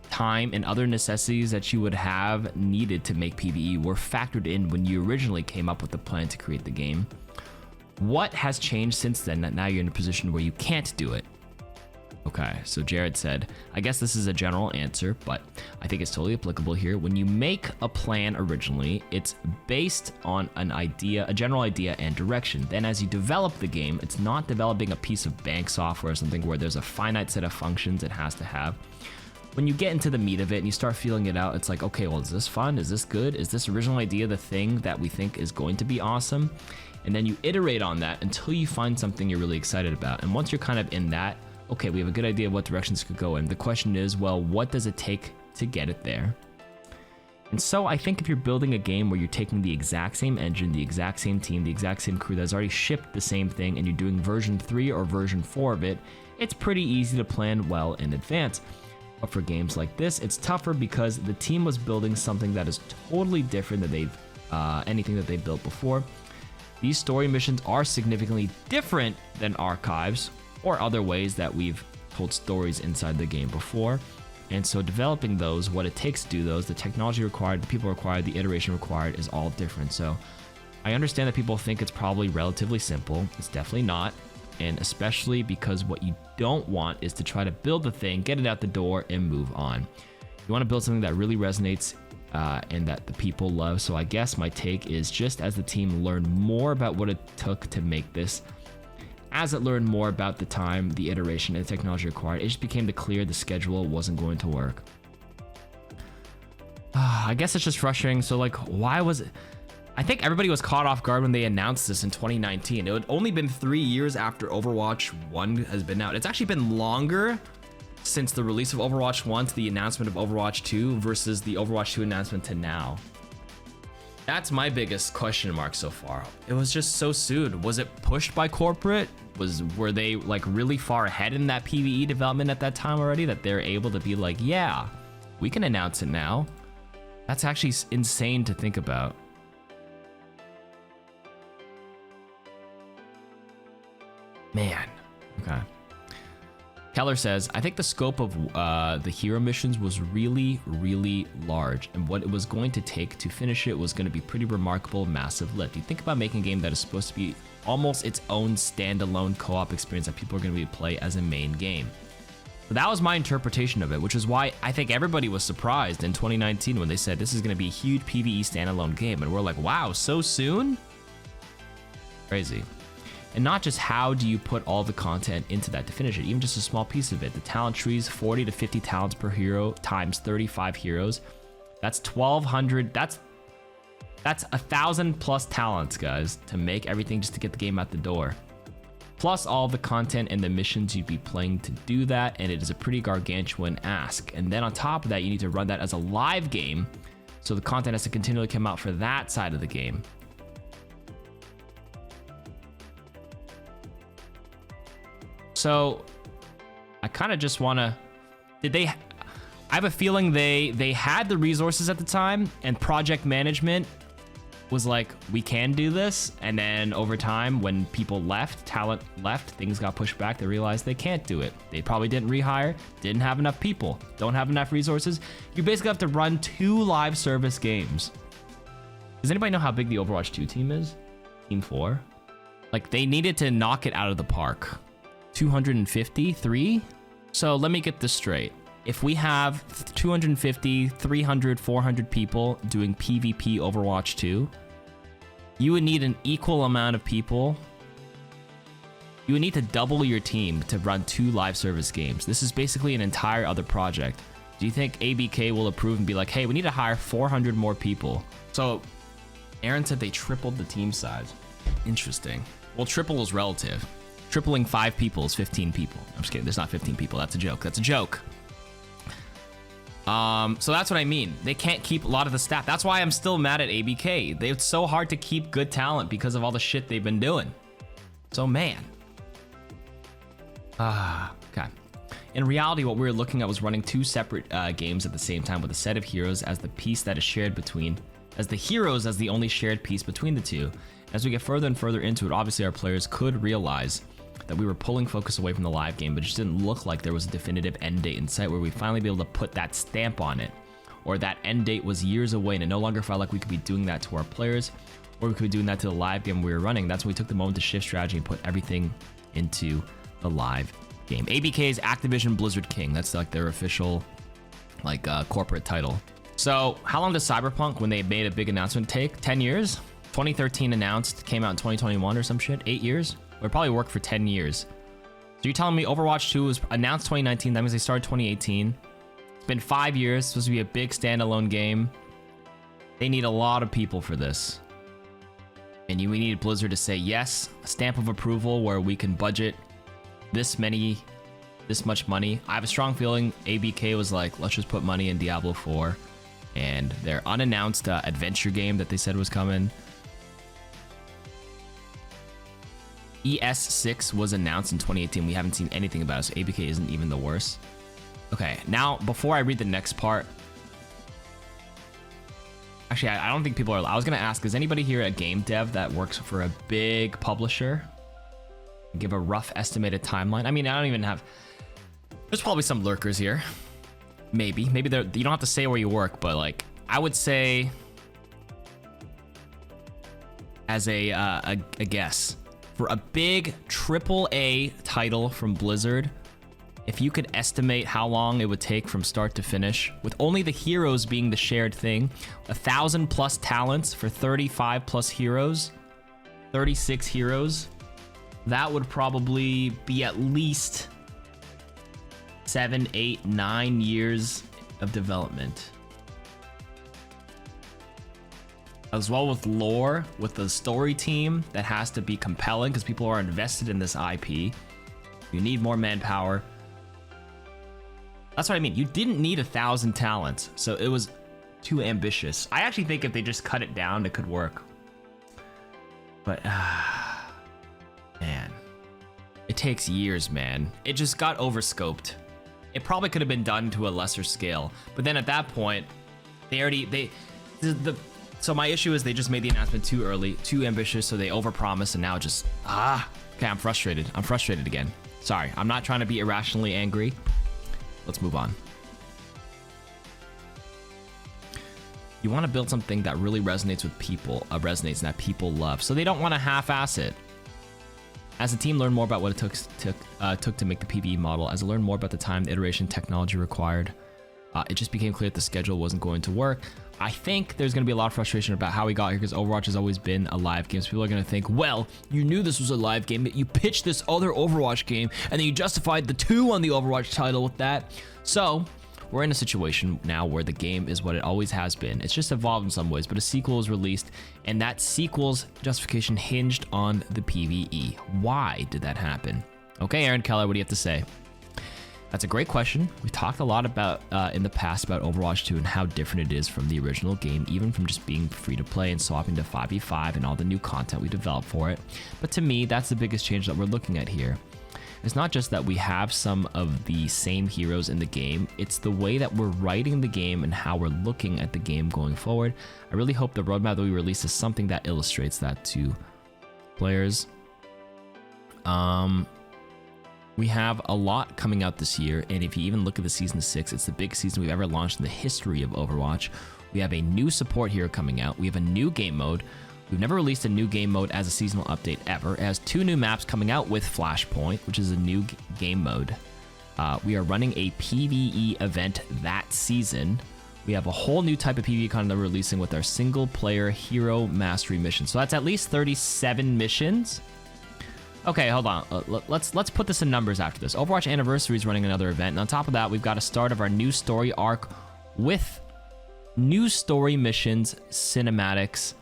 time, and other necessities that you would have needed to make PVE were factored in when you originally came up with the plan to create the game. What has changed since then that now you're in a position where you can't do it? Okay, so Jared said, I guess this is a general answer, but I think it's totally applicable here. When you make a plan originally, it's based on an idea, a general idea and direction. Then as you develop the game, it's not developing a piece of bank software or something where there's a finite set of functions it has to have. When you get into the meat of it and you start feeling it out, it's like, okay, well, is this fun? Is this good? Is this original idea the thing that we think is going to be awesome? And then you iterate on that until you find something you're really excited about. And once you're kind of in that, okay, we have a good idea of what directions could go in. The question is, well, what does it take to get it there? And so I think if you're building a game where you're taking the exact same engine, the exact same team, the exact same crew that's already shipped the same thing, and you're doing version 3 or version 4 of it, it's pretty easy to plan well in advance. But for games like this, it's tougher because the team was building something that is totally different than anything that they've built before. These story missions are significantly different than archives or other ways that we've told stories inside the game before. And so developing those, what it takes to do those, the technology required, the people required, the iteration required is all different. So I understand that people think it's probably relatively simple. It's definitely not. And especially because what you don't want is to try to build the thing, get it out the door, and move on. You want to build something that really resonates and that the people love. So I guess my take is, just as the team learned more about what it took to make this, as it learned more about the time, the iteration, and the technology required, it just became clear the schedule wasn't going to work. I guess it's just frustrating. So like, why was it? I think everybody was caught off guard when they announced this in 2019. It had only been 3 years after Overwatch 1 has been out. It's actually been longer since the release of Overwatch 1 to the announcement of Overwatch 2 versus the Overwatch 2 announcement to now. That's my biggest question mark so far. It was just so soon. Was it pushed by corporate? Were they like really far ahead in that PVE development at that time already that they're able to be like, yeah, we can announce it now? That's actually insane to think about. Man. Okay. Keller says, I think the scope of the hero missions was really, really large, and what it was going to take to finish it was going to be pretty remarkable, massive lift. You think about making a game that is supposed to be almost its own standalone co-op experience that people are going to be play as a main game. So that was my interpretation of it, which is why I think everybody was surprised in 2019 when they said this is going to be a huge PvE standalone game, and we're like, wow, so soon? Crazy. And not just how do you put all the content into that to finish it, even just a small piece of it. The talent trees, 40 to 50 talents per hero times 35 heroes. That's 1,200. That's 1,000 plus talents, guys, to make everything just to get the game out the door. plus all the content and the missions you'd be playing to do that, and it is a pretty gargantuan ask. And then on top of that, you need to run that as a live game, so the content has to continually come out for that side of the game. So I kind of just want to, I have a feeling they had the resources at the time, and project management was like, we can do this. And then over time, when people left, talent left, things got pushed back, they realized they can't do it. They probably didn't rehire, didn't have enough people, don't have enough resources. You basically have to run 2 live service games. Does anybody know how big the Overwatch 2 team is? Team 4? Like, they needed to knock it out of the park. 253? So let me get this straight. If we have 250, 300, 400 people doing PvP Overwatch 2, you would need an equal amount of people. You would need to double your team to run 2 live service games. This is basically an entire other project. Do you think ABK will approve and be like, hey, we need to hire 400 more people? So Aaron said they tripled the team size. Interesting. Well, triple is relative. Tripling 5 people is 15 people. I'm just kidding. There's not 15 people. That's a joke. That's a joke. So that's what I mean. They can't keep a lot of the staff. That's why I'm still mad at ABK. It's so hard to keep good talent because of all the shit they've been doing. So, man. Okay. In reality, what we were looking at was running 2 separate games at the same time, with a set of heroes as the piece that is shared between, as the heroes as the only shared piece between the two. As we get further and further into it, obviously our players could realize that we were pulling focus away from the live game, but it just didn't look like there was a definitive end date in sight where we'd finally be able to put that stamp on it, or that end date was years away and it no longer felt like we could be doing that to our players, or we could be doing that to the live game we were running. That's when we took the moment to shift strategy and put everything into the live game. ABK is Activision Blizzard King. That's like their official corporate title. So how long does Cyberpunk, when they made a big announcement, take? 10 years? 2013 announced, came out in 2021 or some shit. 8 years? It probably worked for 10 years. So you're telling me Overwatch 2 was announced 2019, that means they started 2018. It's been 5 years, it's supposed to be a big standalone game. They need a lot of people for this. And we need Blizzard to say yes, a stamp of approval where we can budget this much money. I have a strong feeling ABK was like, let's just put money in Diablo 4. And their unannounced adventure game that they said was coming. ES6 was announced in 2018. We haven't seen anything about it, so ABK isn't even the worst. Okay, now before I read the next part, actually, I don't think people are. I was gonna ask, is anybody here a game dev that works for a big publisher? Give a rough estimated timeline. I mean, I don't even have. There's probably some lurkers here. Maybe you don't have to say where you work, but like I would say, as a guess. For a big AAA title from Blizzard, if you could estimate how long it would take from start to finish, with only the heroes being the shared thing, 1,000 plus talents for 35 plus heroes, 36 heroes, that would probably be at least 7, 8, 9 years of development. As well with lore, with the story team that has to be compelling because people are invested in this IP. You need more manpower. That's what I mean. You didn't need 1,000 talents, so it was too ambitious. I actually think if they just cut it down, it could work. But, man, it takes years, man. It just got overscoped. It probably could have been done to a lesser scale, but then at that point, so my issue is they just made the announcement too early, too ambitious, so they overpromised, and now just, okay, I'm frustrated. I'm frustrated again. Sorry, I'm not trying to be irrationally angry. Let's move on. You want to build something that really resonates with people, resonates and that people love, so they don't want to half-ass it. As the team learned more about what it took to make the PVE model, as it learned more about the time, the iteration, technology required, it just became clear that the schedule wasn't going to work. I think there's going to be a lot of frustration about how we got here because Overwatch has always been a live game. So people are going to think, well, you knew this was a live game, but you pitched this other Overwatch game, and then you justified the 2 on the Overwatch title with that. So we're in a situation now where the game is what it always has been. It's just evolved in some ways, but a sequel was released, and that sequel's justification hinged on the PvE. Why did that happen? Okay, Aaron Keller, what do you have to say? That's a great question. We talked a lot about in the past about Overwatch 2 and how different it is from the original game, even from just being free to play and swapping to 5v5 and all the new content we developed for it. But to me, that's the biggest change that we're looking at here. It's not just that we have some of the same heroes in the game, it's the way that we're writing the game and how we're looking at the game going forward. I really hope the roadmap that we release is something that illustrates that to players. We have a lot coming out this year, and if you even look at the Season 6, it's the biggest season we've ever launched in the history of Overwatch. We have a new support hero coming out. We have a new game mode. We've never released a new game mode as a seasonal update ever. It has 2 new maps coming out with Flashpoint, which is a new game mode. We are running a PVE event that season. We have a whole new type of PVE content that we're releasing with our single-player hero mastery mission. So that's at least 37 missions. Okay, hold on. Let's put this in numbers after this. Overwatch Anniversary is running another event, and on top of that, we've got a start of our new story arc with new story missions, cinematics,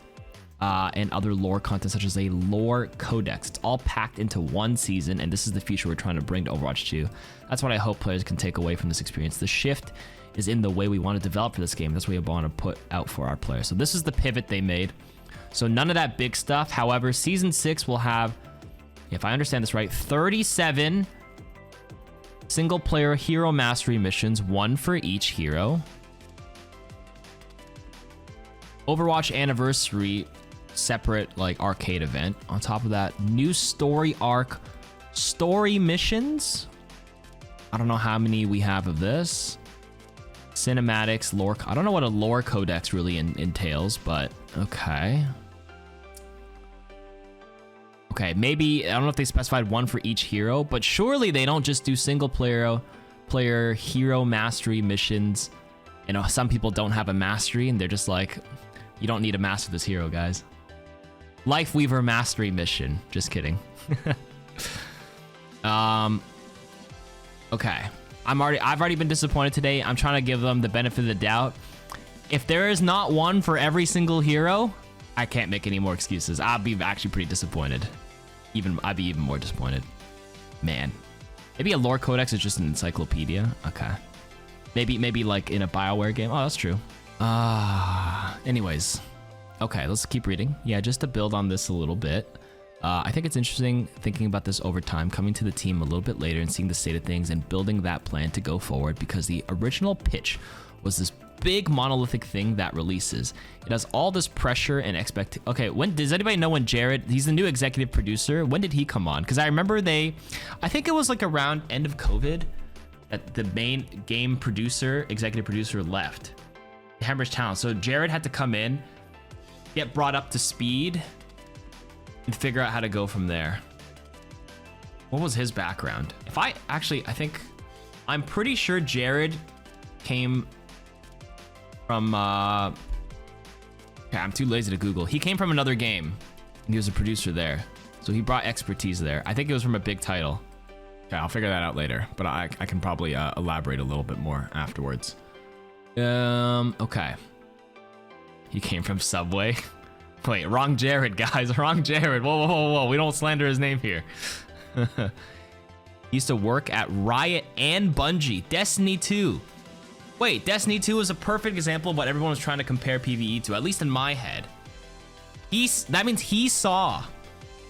and other lore content such as a lore codex. It's all packed into one season, and this is the future we're trying to bring to Overwatch 2. That's what I hope players can take away from this experience. The shift is in the way we want to develop for this game. That's what we want to put out for our players. So this is the pivot they made. So none of that big stuff. However, Season 6 will have, if I understand this right, 37 single-player hero mastery missions, 1 for each hero. Overwatch Anniversary, separate like arcade event. On top of that, new story arc, story missions. I don't know how many we have of this. Cinematics, lore. I don't know what a lore codex really entails, but okay. Okay, maybe, I don't know if they specified 1 for each hero, but surely they don't just do single player hero mastery missions. You know, some people don't have a mastery and they're just like, you don't need to master this hero, guys. Lifeweaver mastery mission. Just kidding. Okay. I've already been disappointed today. I'm trying to give them the benefit of the doubt. If there is not 1 for every single hero, I can't make any more excuses. I'll be actually pretty disappointed. I'd be even more disappointed. Man. Maybe a lore codex is just an encyclopedia. Okay. Maybe like in a BioWare game. Oh, that's true. Anyways. Okay, let's keep reading. Yeah, just to build on this a little bit. I think it's interesting thinking about this over time, coming to the team a little bit later and seeing the state of things and building that plan to go forward, because the original pitch was this big monolithic thing that releases. It has all this pressure and okay, when does anybody know when Jared, he's the new executive producer, when did he come on? Because I remember I think it was like around end of COVID that the main game producer, executive producer left Hemorrhage Town. So Jared had to come in, get brought up to speed, and figure out how to go from there. What was his background? I'm pretty sure Jared came from, okay, I'm too lazy to Google. He came from another game, and he was a producer there. So he brought expertise there. I think it was from a big title. Okay, I'll figure that out later, but I can probably elaborate a little bit more afterwards. Okay. He came from Subway. Wait, wrong Jared, guys. Wrong Jared. Whoa. We don't slander his name here. He used to work at Riot and Bungie. Destiny 2. Wait, Destiny 2 is a perfect example of what everyone was trying to compare PvE to, at least in my head. That means he saw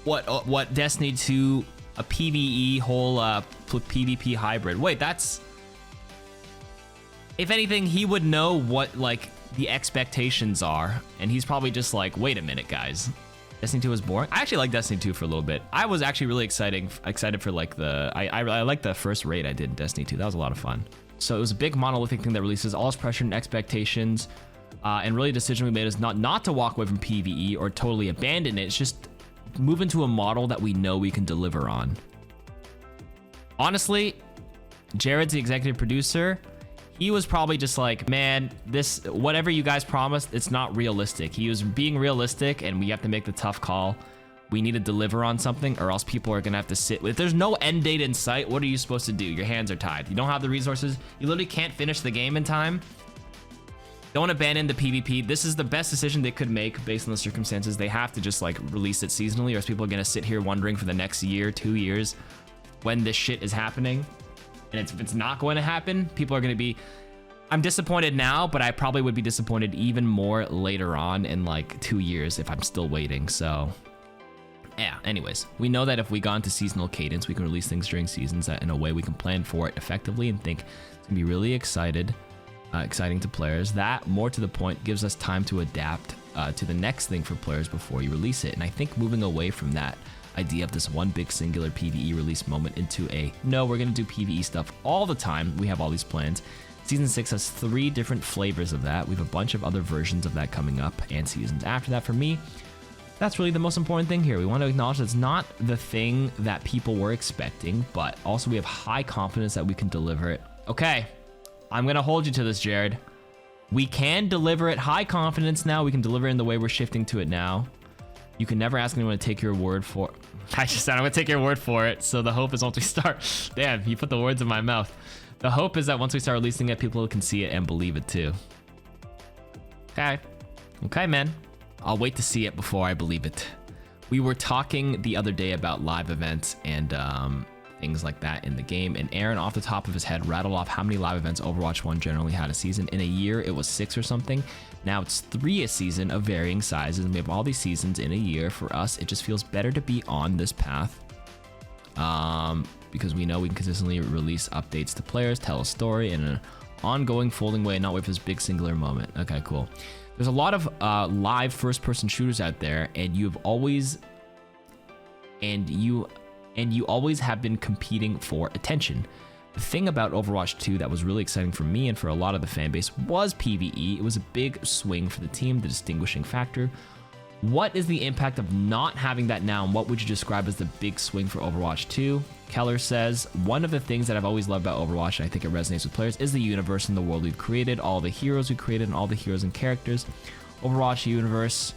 what Destiny 2, a PvE whole PvP hybrid. Wait, that's... If anything, he would know what, like, the expectations are, and he's probably just like, wait a minute, guys. Destiny 2 was boring. I actually liked Destiny 2 for a little bit. I was actually really excited for like I liked the first raid I did in Destiny 2. That was a lot of fun. So it was a big monolithic thing that releases all its pressure and expectations, and really a decision we made is not to walk away from PvE or totally abandon it. It's just move into a model that we know we can deliver on. Honestly, Jared's the executive producer. He was probably just like, man, this, whatever you guys promised, it's not realistic. He was being realistic, and we have to make the tough call we need to deliver on something, or else people are gonna have to sit with. If there's no end date in sight, what are you supposed to do? Your hands are tied. You don't have the resources. You literally can't finish the game in time. Don't abandon the PvP. This is the best decision they could make based on the circumstances. They have to just like release it seasonally, or else people are gonna sit here wondering for the next year, 2 years, when this shit is happening. And if it's not going to happen, people are gonna be, I'm disappointed now, but I probably would be disappointed even more later on in like 2 years if I'm still waiting. So yeah, anyways, we know that if we got into seasonal cadence, we can release things during seasons that in a way we can plan for it effectively and think it's gonna be really exciting to players. That, more to the point, gives us time to adapt to the next thing for players before you release it. And I think moving away from that idea of this one big singular PvE release moment into a, no, we're gonna do PvE stuff all the time. We have all these plans. Season 6 has 3 different flavors of that. We have a bunch of other versions of that coming up and seasons after that. For me, that's really the most important thing here. We want to acknowledge that it's not the thing that people were expecting, but also we have high confidence that we can deliver it. Okay, I'm going to hold you to this, Jared. We can deliver it. High confidence now. We can deliver it in the way we're shifting to it now. You can never ask anyone to take your word for it. I just said I'm going to take your word for it. So the hope is once we start. Damn, you put the words in my mouth. The hope is that once we start releasing it, people can see it and believe it too. Okay. Okay, man. I'll wait to see it before I believe it. We were talking the other day about live events and things like that in the game, and Aaron, off the top of his head, rattled off how many live events Overwatch 1 generally had a season. In a year, it was 6 or something. Now it's 3 a season of varying sizes, and we have all these seasons in a year. For us, it just feels better to be on this path because we know we can consistently release updates to players, tell a story in an ongoing folding way, and not wait for this big singular moment. Okay, cool. There's a lot of live first-person shooters out there, and you always have been competing for attention. The thing about Overwatch 2 that was really exciting for me and for a lot of the fan base was PVE. It was a big swing for the team, the distinguishing factor. What is the impact of not having that now, and what would you describe as the big swing for Overwatch 2? Keller says, one of the things that I've always loved about Overwatch, and I think it resonates with players, is the universe and the world we've created, all the heroes we created, and all the heroes and characters. Overwatch universe,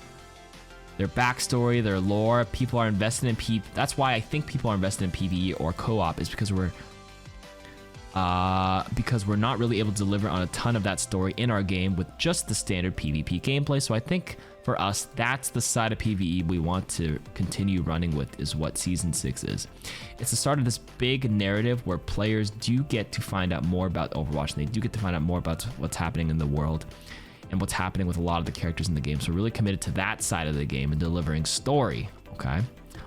their backstory, their lore, people are invested in that's why I think people are invested in PvE or co-op, is because we're not really able to deliver on a ton of that story in our game with just the standard PvP gameplay. So I think for us, that's the side of PvE we want to continue running with, is what Season 6 is. It's the start of this big narrative where players do get to find out more about Overwatch, and they do get to find out more about what's happening in the world and what's happening with a lot of the characters in the game. So we're really committed to that side of the game and delivering story, okay?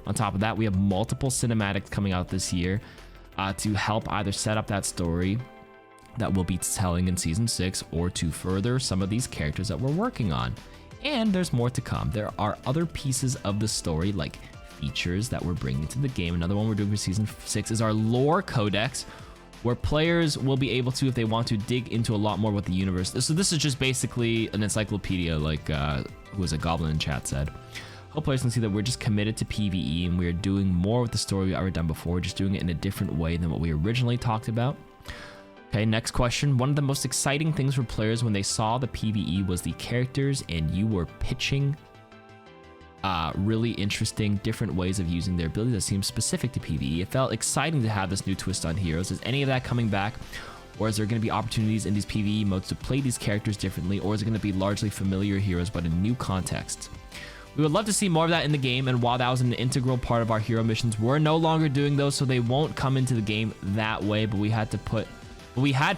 On top of that, we have multiple cinematics coming out this year to help either set up that story that we'll be telling in Season 6 or to further some of these characters that we're working on. And there's more to come. There are other pieces of the story, like features that we're bringing to the game. Another one we're doing for Season 6 is our lore codex, where players will be able to, if they want to, dig into a lot more about the universe. So this is just basically an encyclopedia, like who was a goblin in chat said. Hope players can see that we're just committed to PvE, and we're doing more with the story we've ever done before, just doing it in a different way than what we originally talked about. Okay, next question. One of the most exciting things for players when they saw the PvE was the characters, and you were pitching really interesting different ways of using their abilities that seem specific to PvE. It felt exciting to have this new twist on heroes. Is any of that coming back, or is there going to be opportunities in these PvE modes to play these characters differently, or is it going to be largely familiar heroes but in new contexts? We would love to see more of that in the game, and while that was an integral part of our hero missions, we're no longer doing those, so they won't come into the game that way, but we had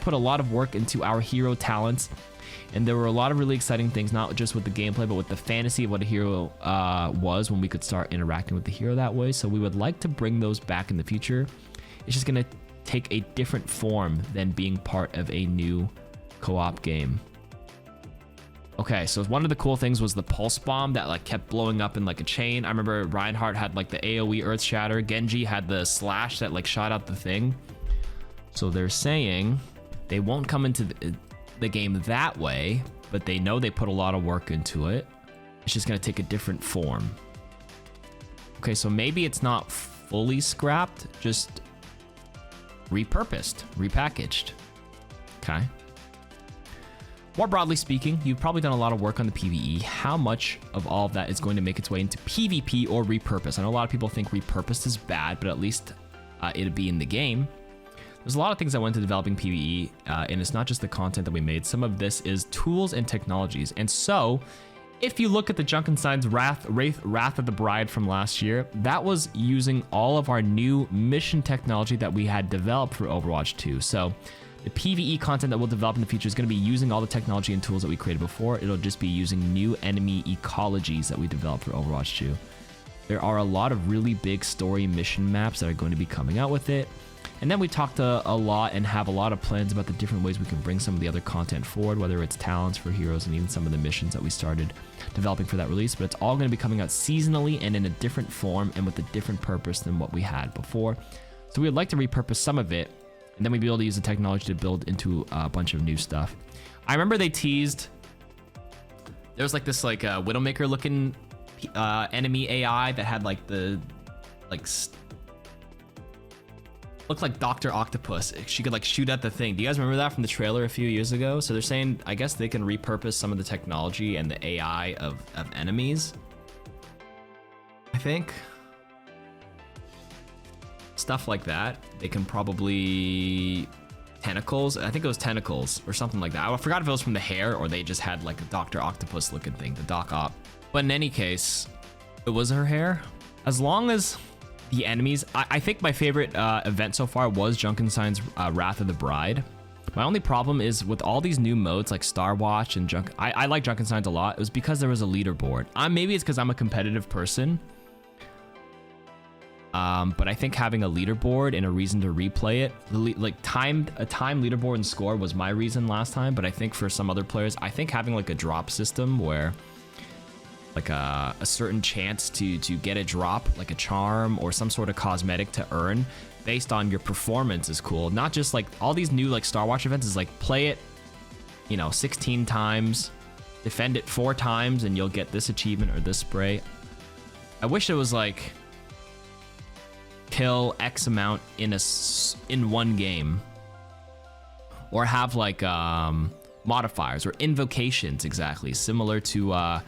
put a lot of work into our hero talents, and there were a lot of really exciting things, not just with the gameplay, but with the fantasy of what a hero was when we could start interacting with the hero that way. So we would like to bring those back in the future. It's just going to take a different form than being part of a new co-op game. Okay, so one of the cool things was the pulse bomb that like kept blowing up in like a chain. I remember Reinhardt had like the AoE Earth Shatter. Genji had the slash that like shot out the thing. So they're saying they won't come into the game that way, but they know they put a lot of work into it. It's just gonna take a different form. Okay, so maybe it's not fully scrapped, just repurposed, repackaged. Okay. more broadly speaking, you've probably done a lot of work on the PvE. How much of all of that is going to make its way into PvP or repurpose? I know a lot of people think repurposed is bad, but at least it'd be in the game. There's a lot of things that went into developing PvE, and it's not just the content that we made. Some of this is tools and technologies. And so, if you look at the Junkenstein's Wrath of the Bride from last year, that was using all of our new mission technology that we had developed for Overwatch 2. So, the PvE content that we'll develop in the future is going to be using all the technology and tools that we created before. It'll just be using new enemy ecologies that we developed for Overwatch 2. There are a lot of really big story mission maps that are going to be coming out with it. And then we talked a lot and have a lot of plans about the different ways we can bring some of the other content forward, whether it's talents for heroes and even some of the missions that we started developing for that release. But it's all going to be coming out seasonally and in a different form and with a different purpose than what we had before. So we would like to repurpose some of it, and then we'd be able to use the technology to build into a bunch of new stuff. I remember they teased, there was like this like Widowmaker looking enemy AI that had like the looked like Dr. Octopus. She could like shoot at the thing. Do you guys remember that from the trailer a few years ago? So they're saying, I guess they can repurpose some of the technology and the AI of enemies. I think. Stuff like that. They can probably... Tentacles? I think it was tentacles or something like that. I forgot if it was from the hair or they just had like a Dr. Octopus looking thing, the Doc Op. But in any case, it was her hair. As long as... the enemies, I think my favorite event so far was Junkenstein's Wrath of the Bride. My only problem is with all these new modes like Star Watch and I like Junkenstein's a lot. It was because there was a leaderboard. Maybe it's because I'm a competitive person. But I think having a leaderboard and a reason to replay it, like a time leaderboard and score was my reason last time. But I think for some other players, I think having like a drop system where like a certain chance to get a drop, like a charm or some sort of cosmetic to earn based on your performance is cool. Not just like all these new like Star Watch events is like play it, 16 times, defend it 4 times and you'll get this achievement or this spray. I wish it was like kill X amount in one game, or have like modifiers or invocations, exactly similar to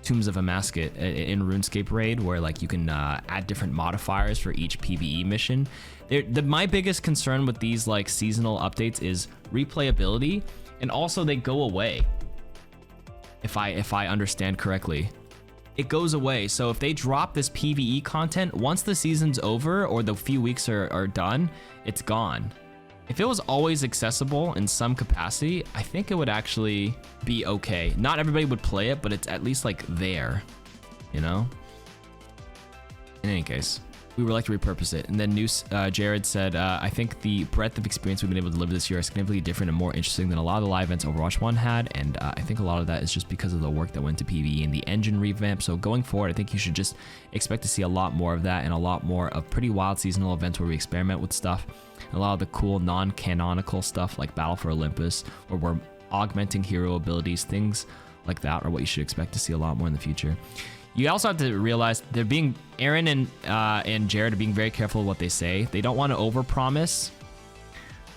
Tombs of Amasket in RuneScape Raid, where like you can add different modifiers for each PvE mission. My biggest concern with these like seasonal updates is replayability, and also they go away. If I understand correctly, it goes away. So if they drop this PvE content, once the season's over or the few weeks are done, it's gone. If it was always accessible in some capacity, I think it would actually be okay. Not everybody would play it, but it's at least like there, In any case, we would like to repurpose it. And then Jared said, I think the breadth of experience we've been able to deliver this year is significantly different and more interesting than a lot of the live events Overwatch 1 had. And I think a lot of that is just because of the work that went to PvE and the engine revamp. So going forward, I think you should just expect to see a lot more of that and a lot more of pretty wild seasonal events where we experiment with stuff. A lot of the cool non-canonical stuff like Battle for Olympus, where we're augmenting hero abilities, things like that are what you should expect to see a lot more in the future. You also have to realize Aaron and Jared are being very careful with what they say. They don't want to overpromise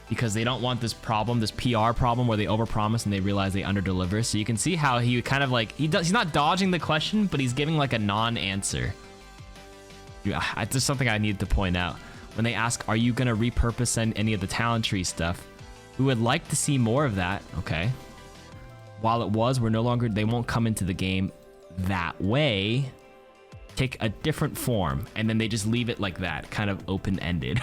because they don't want this PR problem where they overpromise and they realize they underdeliver. So you can see how he kind of like, he's not dodging the question, but he's giving like a non-answer. Yeah, it's just something I need to point out. When they ask, are you going to repurpose any of the talent tree stuff? We would like to see more of that, okay? While it was, they won't come into the game that way. Take a different form, and then they just leave it like that, kind of open-ended.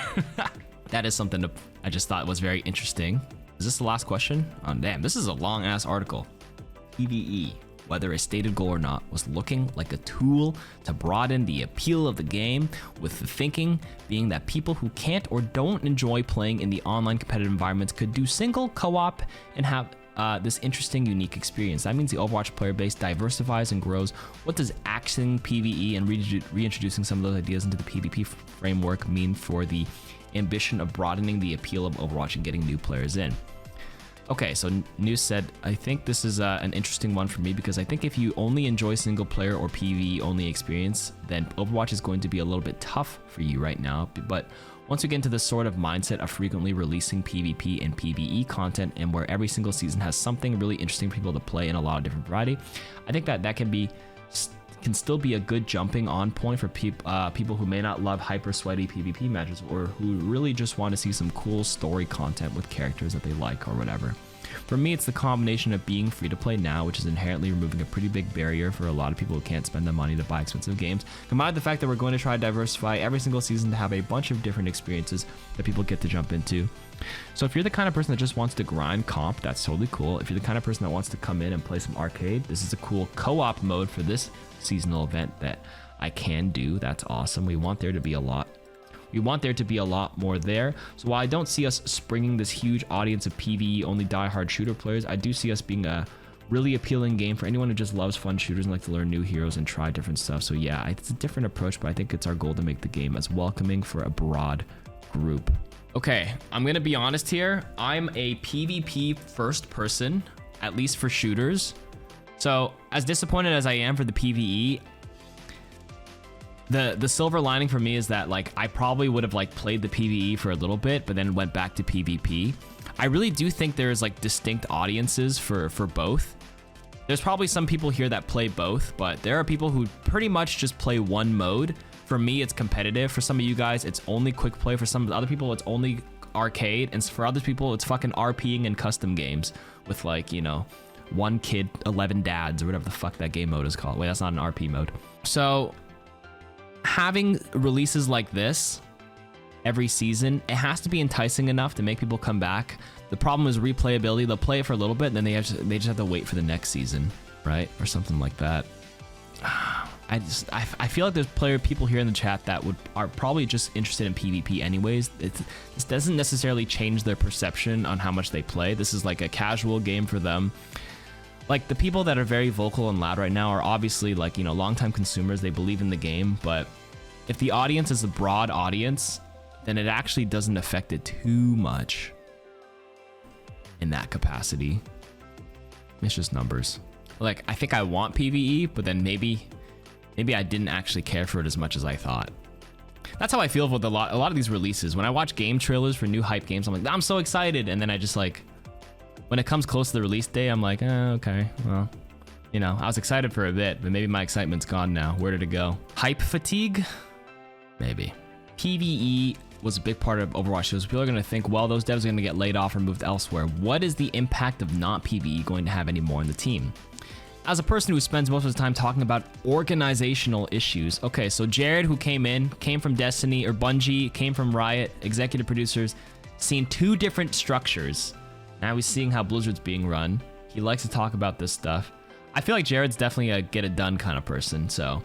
That is something I just thought was very interesting. Is this the last question? Oh, damn, this is a long-ass article. PvE, whether a stated goal or not, was looking like a tool to broaden the appeal of the game, with the thinking being that people who can't or don't enjoy playing in the online competitive environments could do single co-op and have this interesting, unique experience. That means the Overwatch player base diversifies and grows. What does axing PvE and reintroducing some of those ideas into the PvP framework mean for the ambition of broadening the appeal of Overwatch and getting new players in? Okay, so News said, I think this is an interesting one for me because I think if you only enjoy single player or PvE only experience, then Overwatch is going to be a little bit tough for you right now. But Once we get into this sort of mindset of frequently releasing PvP and PvE content, and where every single season has something really interesting for people to play in a lot of different variety, I think that can still be a good jumping on point for people who may not love hyper sweaty PvP matches, or who really just want to see some cool story content with characters that they like or whatever. For me, it's the combination of being free to play now, which is inherently removing a pretty big barrier for a lot of people who can't spend the money to buy expensive games, combined with the fact that we're going to try to diversify every single season to have a bunch of different experiences that people get to jump into. So if you're the kind of person that just wants to grind comp, that's totally cool. If you're the kind of person that wants to come in and play some arcade, this is a cool co-op mode for this seasonal event that I can do. That's awesome. We want there to be a lot more there. So while I don't see us springing this huge audience of PvE only diehard shooter players, I do see us being a really appealing game for anyone who just loves fun shooters and like to learn new heroes and try different stuff. So yeah, it's a different approach, but I think it's our goal to make the game as welcoming for a broad group. Okay, I'm gonna be honest here. I'm a PvP first person, at least for shooters. So as disappointed as I am for the PvE, the silver lining for me is that like I probably would have like played the PvE for a little bit, but then went back to PvP. I really do think there's like distinct audiences for both. There's probably some people here that play both, but there are people who pretty much just play one mode. For me, it's competitive. For some of you guys, it's only quick play. For some other people, it's only arcade. And for other people, it's fucking RPing and custom games with like, you know, one kid, 11 dads, or whatever the fuck that game mode is called. Wait, that's not an RP mode. So having releases like this every season, it has to be enticing enough to make people come back. The problem is replayability. They'll play it for a little bit, and then they just have to wait for the next season, right? Or something like that. I feel like there's people here in the chat that are probably just interested in PvP anyways. This doesn't necessarily change their perception on how much they play. This is like a casual game for them. Like the people that are very vocal and loud right now are obviously like, you know, longtime consumers. They believe in the game, but if the audience is a broad audience, then it actually doesn't affect it too much in that capacity. It's just numbers. Like I think I want PvE, but then maybe I didn't actually care for it as much as I thought. That's how I feel with a lot of these releases. When I watch game trailers for new hype games, I'm like, I'm so excited, and then I just like, when it comes close to the release day, I'm like, okay, well, you know, I was excited for a bit, but maybe my excitement's gone now. Where did it go? Hype fatigue? Maybe. PvE was a big part of Overwatch. So people are going to think, well, those devs are going to get laid off or moved elsewhere. What is the impact of not PvE going to have anymore on the team? As a person who spends most of his time talking about organizational issues, okay, so Jared, who came from Destiny, or Bungie, came from Riot, executive producers, seen two different structures. Now he's seeing how Blizzard's being run. He likes to talk about this stuff. I feel like Jared's definitely a get it done kind of person, so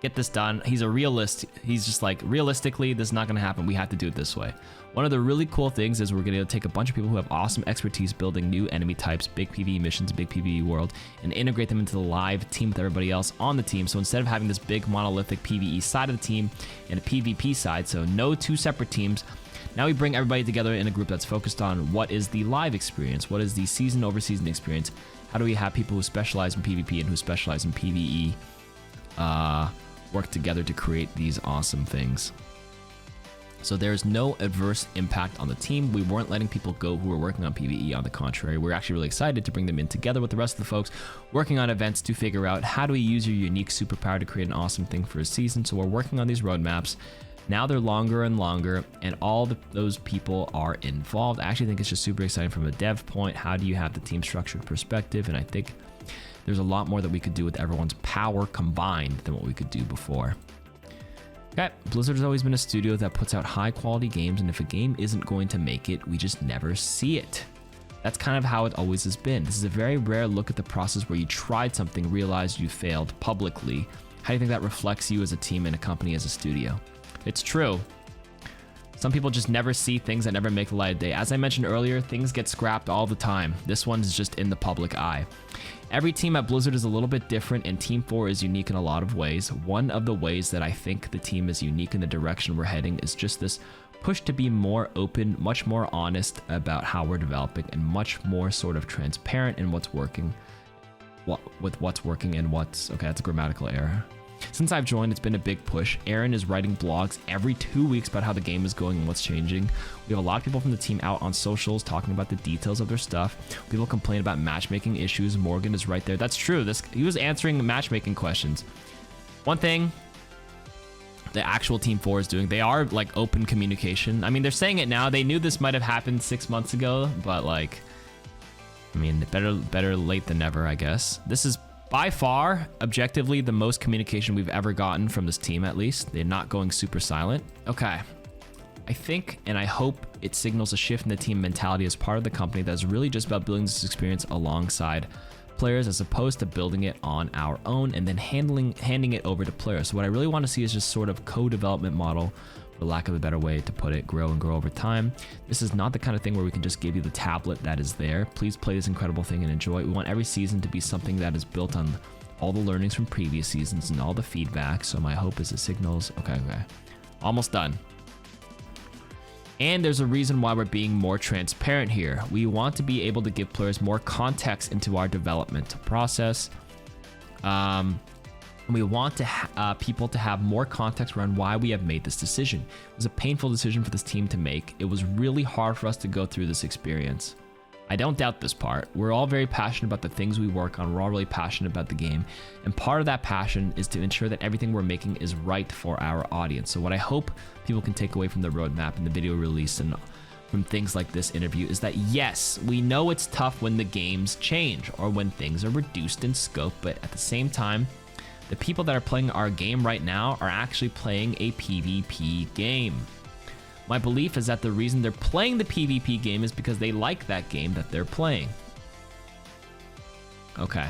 get this done. He's a realist. He's just like, realistically, this is not going to happen. We have to do it this way. One of the really cool things is we're going to take a bunch of people who have awesome expertise building new enemy types, big PvE missions, big PvE world, and integrate them into the live team with everybody else on the team. So instead of having this big monolithic PvE side of the team and a PvP side, so no two separate teams, now we bring everybody together in a group that's focused on what is the live experience, what is the season over season experience, how do we have people who specialize in PvP and who specialize in PvE work together to create these awesome things. So there's no adverse impact on the team. We weren't letting people go who were working on PvE. On the contrary, we're actually really excited to bring them in together with the rest of the folks working on events to figure out how do we use your unique superpower to create an awesome thing for a season. So we're working on these roadmaps. Now they're longer and longer, and all those people are involved. I actually think it's just super exciting from a dev point. How do you have the team structured perspective? And I think there's a lot more that we could do with everyone's power combined than what we could do before. Okay, Blizzard has always been a studio that puts out high quality games, and if a game isn't going to make it, we just never see it. That's kind of how it always has been. This is a very rare look at the process where you tried something, realized you failed publicly. How do you think that reflects you as a team and a company as a studio? It's true. Some people just never see things that never make the light of day. As I mentioned earlier, things get scrapped all the time. This one's just in the public eye. Every team at Blizzard is a little bit different, and Team 4 is unique in a lot of ways. One of the ways that I think the team is unique in the direction we're heading is just this push to be more open, much more honest about how we're developing, and much more sort of transparent in what's working, with what's working and what's... Okay, that's a grammatical error. Since I've joined, it's been a big push. Aaron is writing blogs every 2 weeks about how the game is going and what's changing. We have a lot of people from the team out on socials talking about the details of their stuff. People complain about matchmaking issues. Morgan is right there. That's true. He was answering matchmaking questions. One thing the actual Team 4 is doing, they are like open communication. I mean, they're saying it now. They knew this might have happened 6 months ago, but like, I mean, better late than never, I guess. This is by far, objectively, the most communication we've ever gotten from this team, at least. They're not going super silent. Okay. I think and I hope it signals a shift in the team mentality as part of the company that's really just about building this experience alongside players as opposed to building it on our own and then handing it over to players. So what I really want to see is just sort of co-development model, for lack of a better way to put it, grow and grow over time. This is not the kind of thing where we can just give you the tablet that is there. Please play this incredible thing and enjoy it. We want every season to be something that is built on all the learnings from previous seasons and all the feedback. So my hope is it signals, okay. Almost done. And there's a reason why we're being more transparent here. We want to be able to give players more context into our development process. We want to people to have more context around why we have made this decision. It was a painful decision for this team to make. It was really hard for us to go through this experience. I don't doubt this part. We're all very passionate about the things we work on. We're all really passionate about the game. And part of that passion is to ensure that everything we're making is right for our audience. So what I hope people can take away from the roadmap and the video release and from things like this interview is that yes, we know it's tough when the games change or when things are reduced in scope, but at the same time, the people that are playing our game right now are actually playing a PvP game. My belief is that the reason they're playing the PvP game is because they like that game that they're playing. Okay.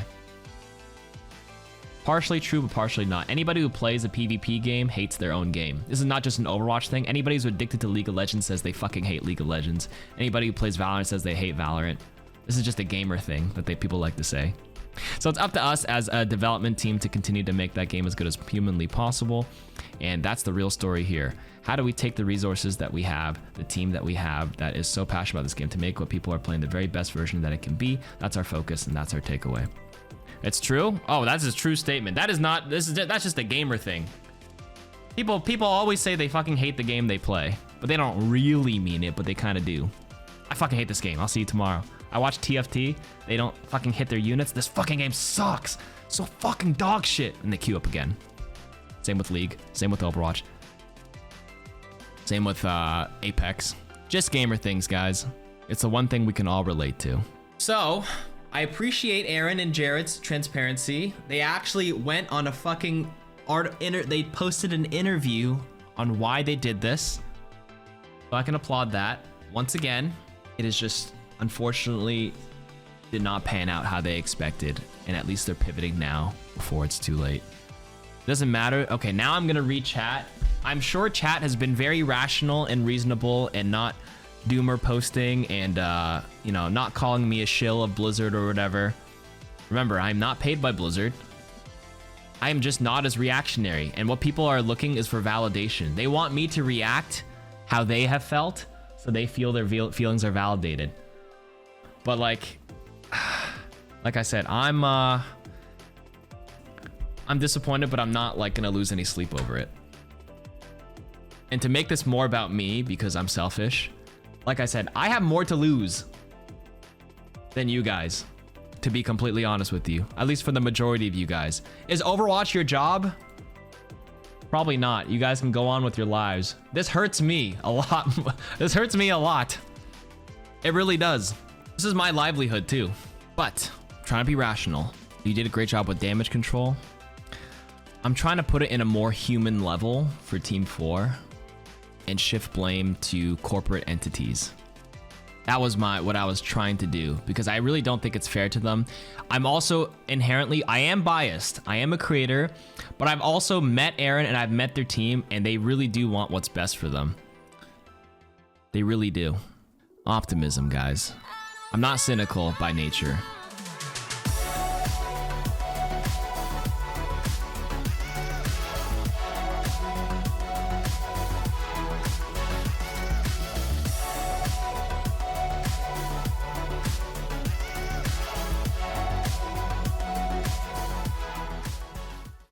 Partially true, but partially not. Anybody who plays a PvP game hates their own game. This is not just an Overwatch thing. Anybody who's addicted to League of Legends says they fucking hate League of Legends. Anybody who plays Valorant says they hate Valorant. This is just a gamer thing that people like to say. So it's up to us as a development team to continue to make that game as good as humanly possible. And that's the real story here. How do we take the resources that we have, the team that we have that is so passionate about this game to make what people are playing the very best version that it can be? That's our focus and that's our takeaway. It's true? Oh, that's a true statement. That is not, that's just a gamer thing. People always say they fucking hate the game they play, but they don't really mean it, but they kind of do. I fucking hate this game. I'll see you tomorrow. I watch TFT. They don't fucking hit their units. This fucking game sucks. So fucking dog shit. And they queue up again. Same with League. Same with Overwatch. Same with Apex. Just gamer things, guys. It's the one thing we can all relate to. So, I appreciate Aaron and Jared's transparency. They actually went on a fucking they posted an interview on why they did this. So I can applaud that. Once again, it is just unfortunately did not pan out how they expected, and at least they're pivoting now before it's too late. Doesn't matter. Okay, now I'm gonna read chat. I'm sure chat has been very rational and reasonable and not doomer posting and you know, not calling me a shill of Blizzard or whatever. Remember, I'm not paid by Blizzard. I am just not as reactionary, and what people are looking is for validation. They want me to react how they have felt so they feel their feelings are validated. But like I said, I'm disappointed, but I'm not like gonna lose any sleep over it. And to make this more about me, because I'm selfish, like I said, I have more to lose than you guys, to be completely honest with you, at least for the majority of you guys. Is Overwatch your job? Probably not. You guys can go on with your lives. This hurts me a lot. This hurts me a lot. It really does. This is my livelihood too. But I'm trying to be rational. You did a great job with damage control. I'm trying to put it in a more human level for Team 4 and shift blame to corporate entities. That was what I was trying to do, because I really don't think it's fair to them. I'm also inherently, I am biased. I am a creator, but I've also met Aaron and I've met their team, and they really do want what's best for them. They really do. Optimism, guys. I'm not cynical by nature.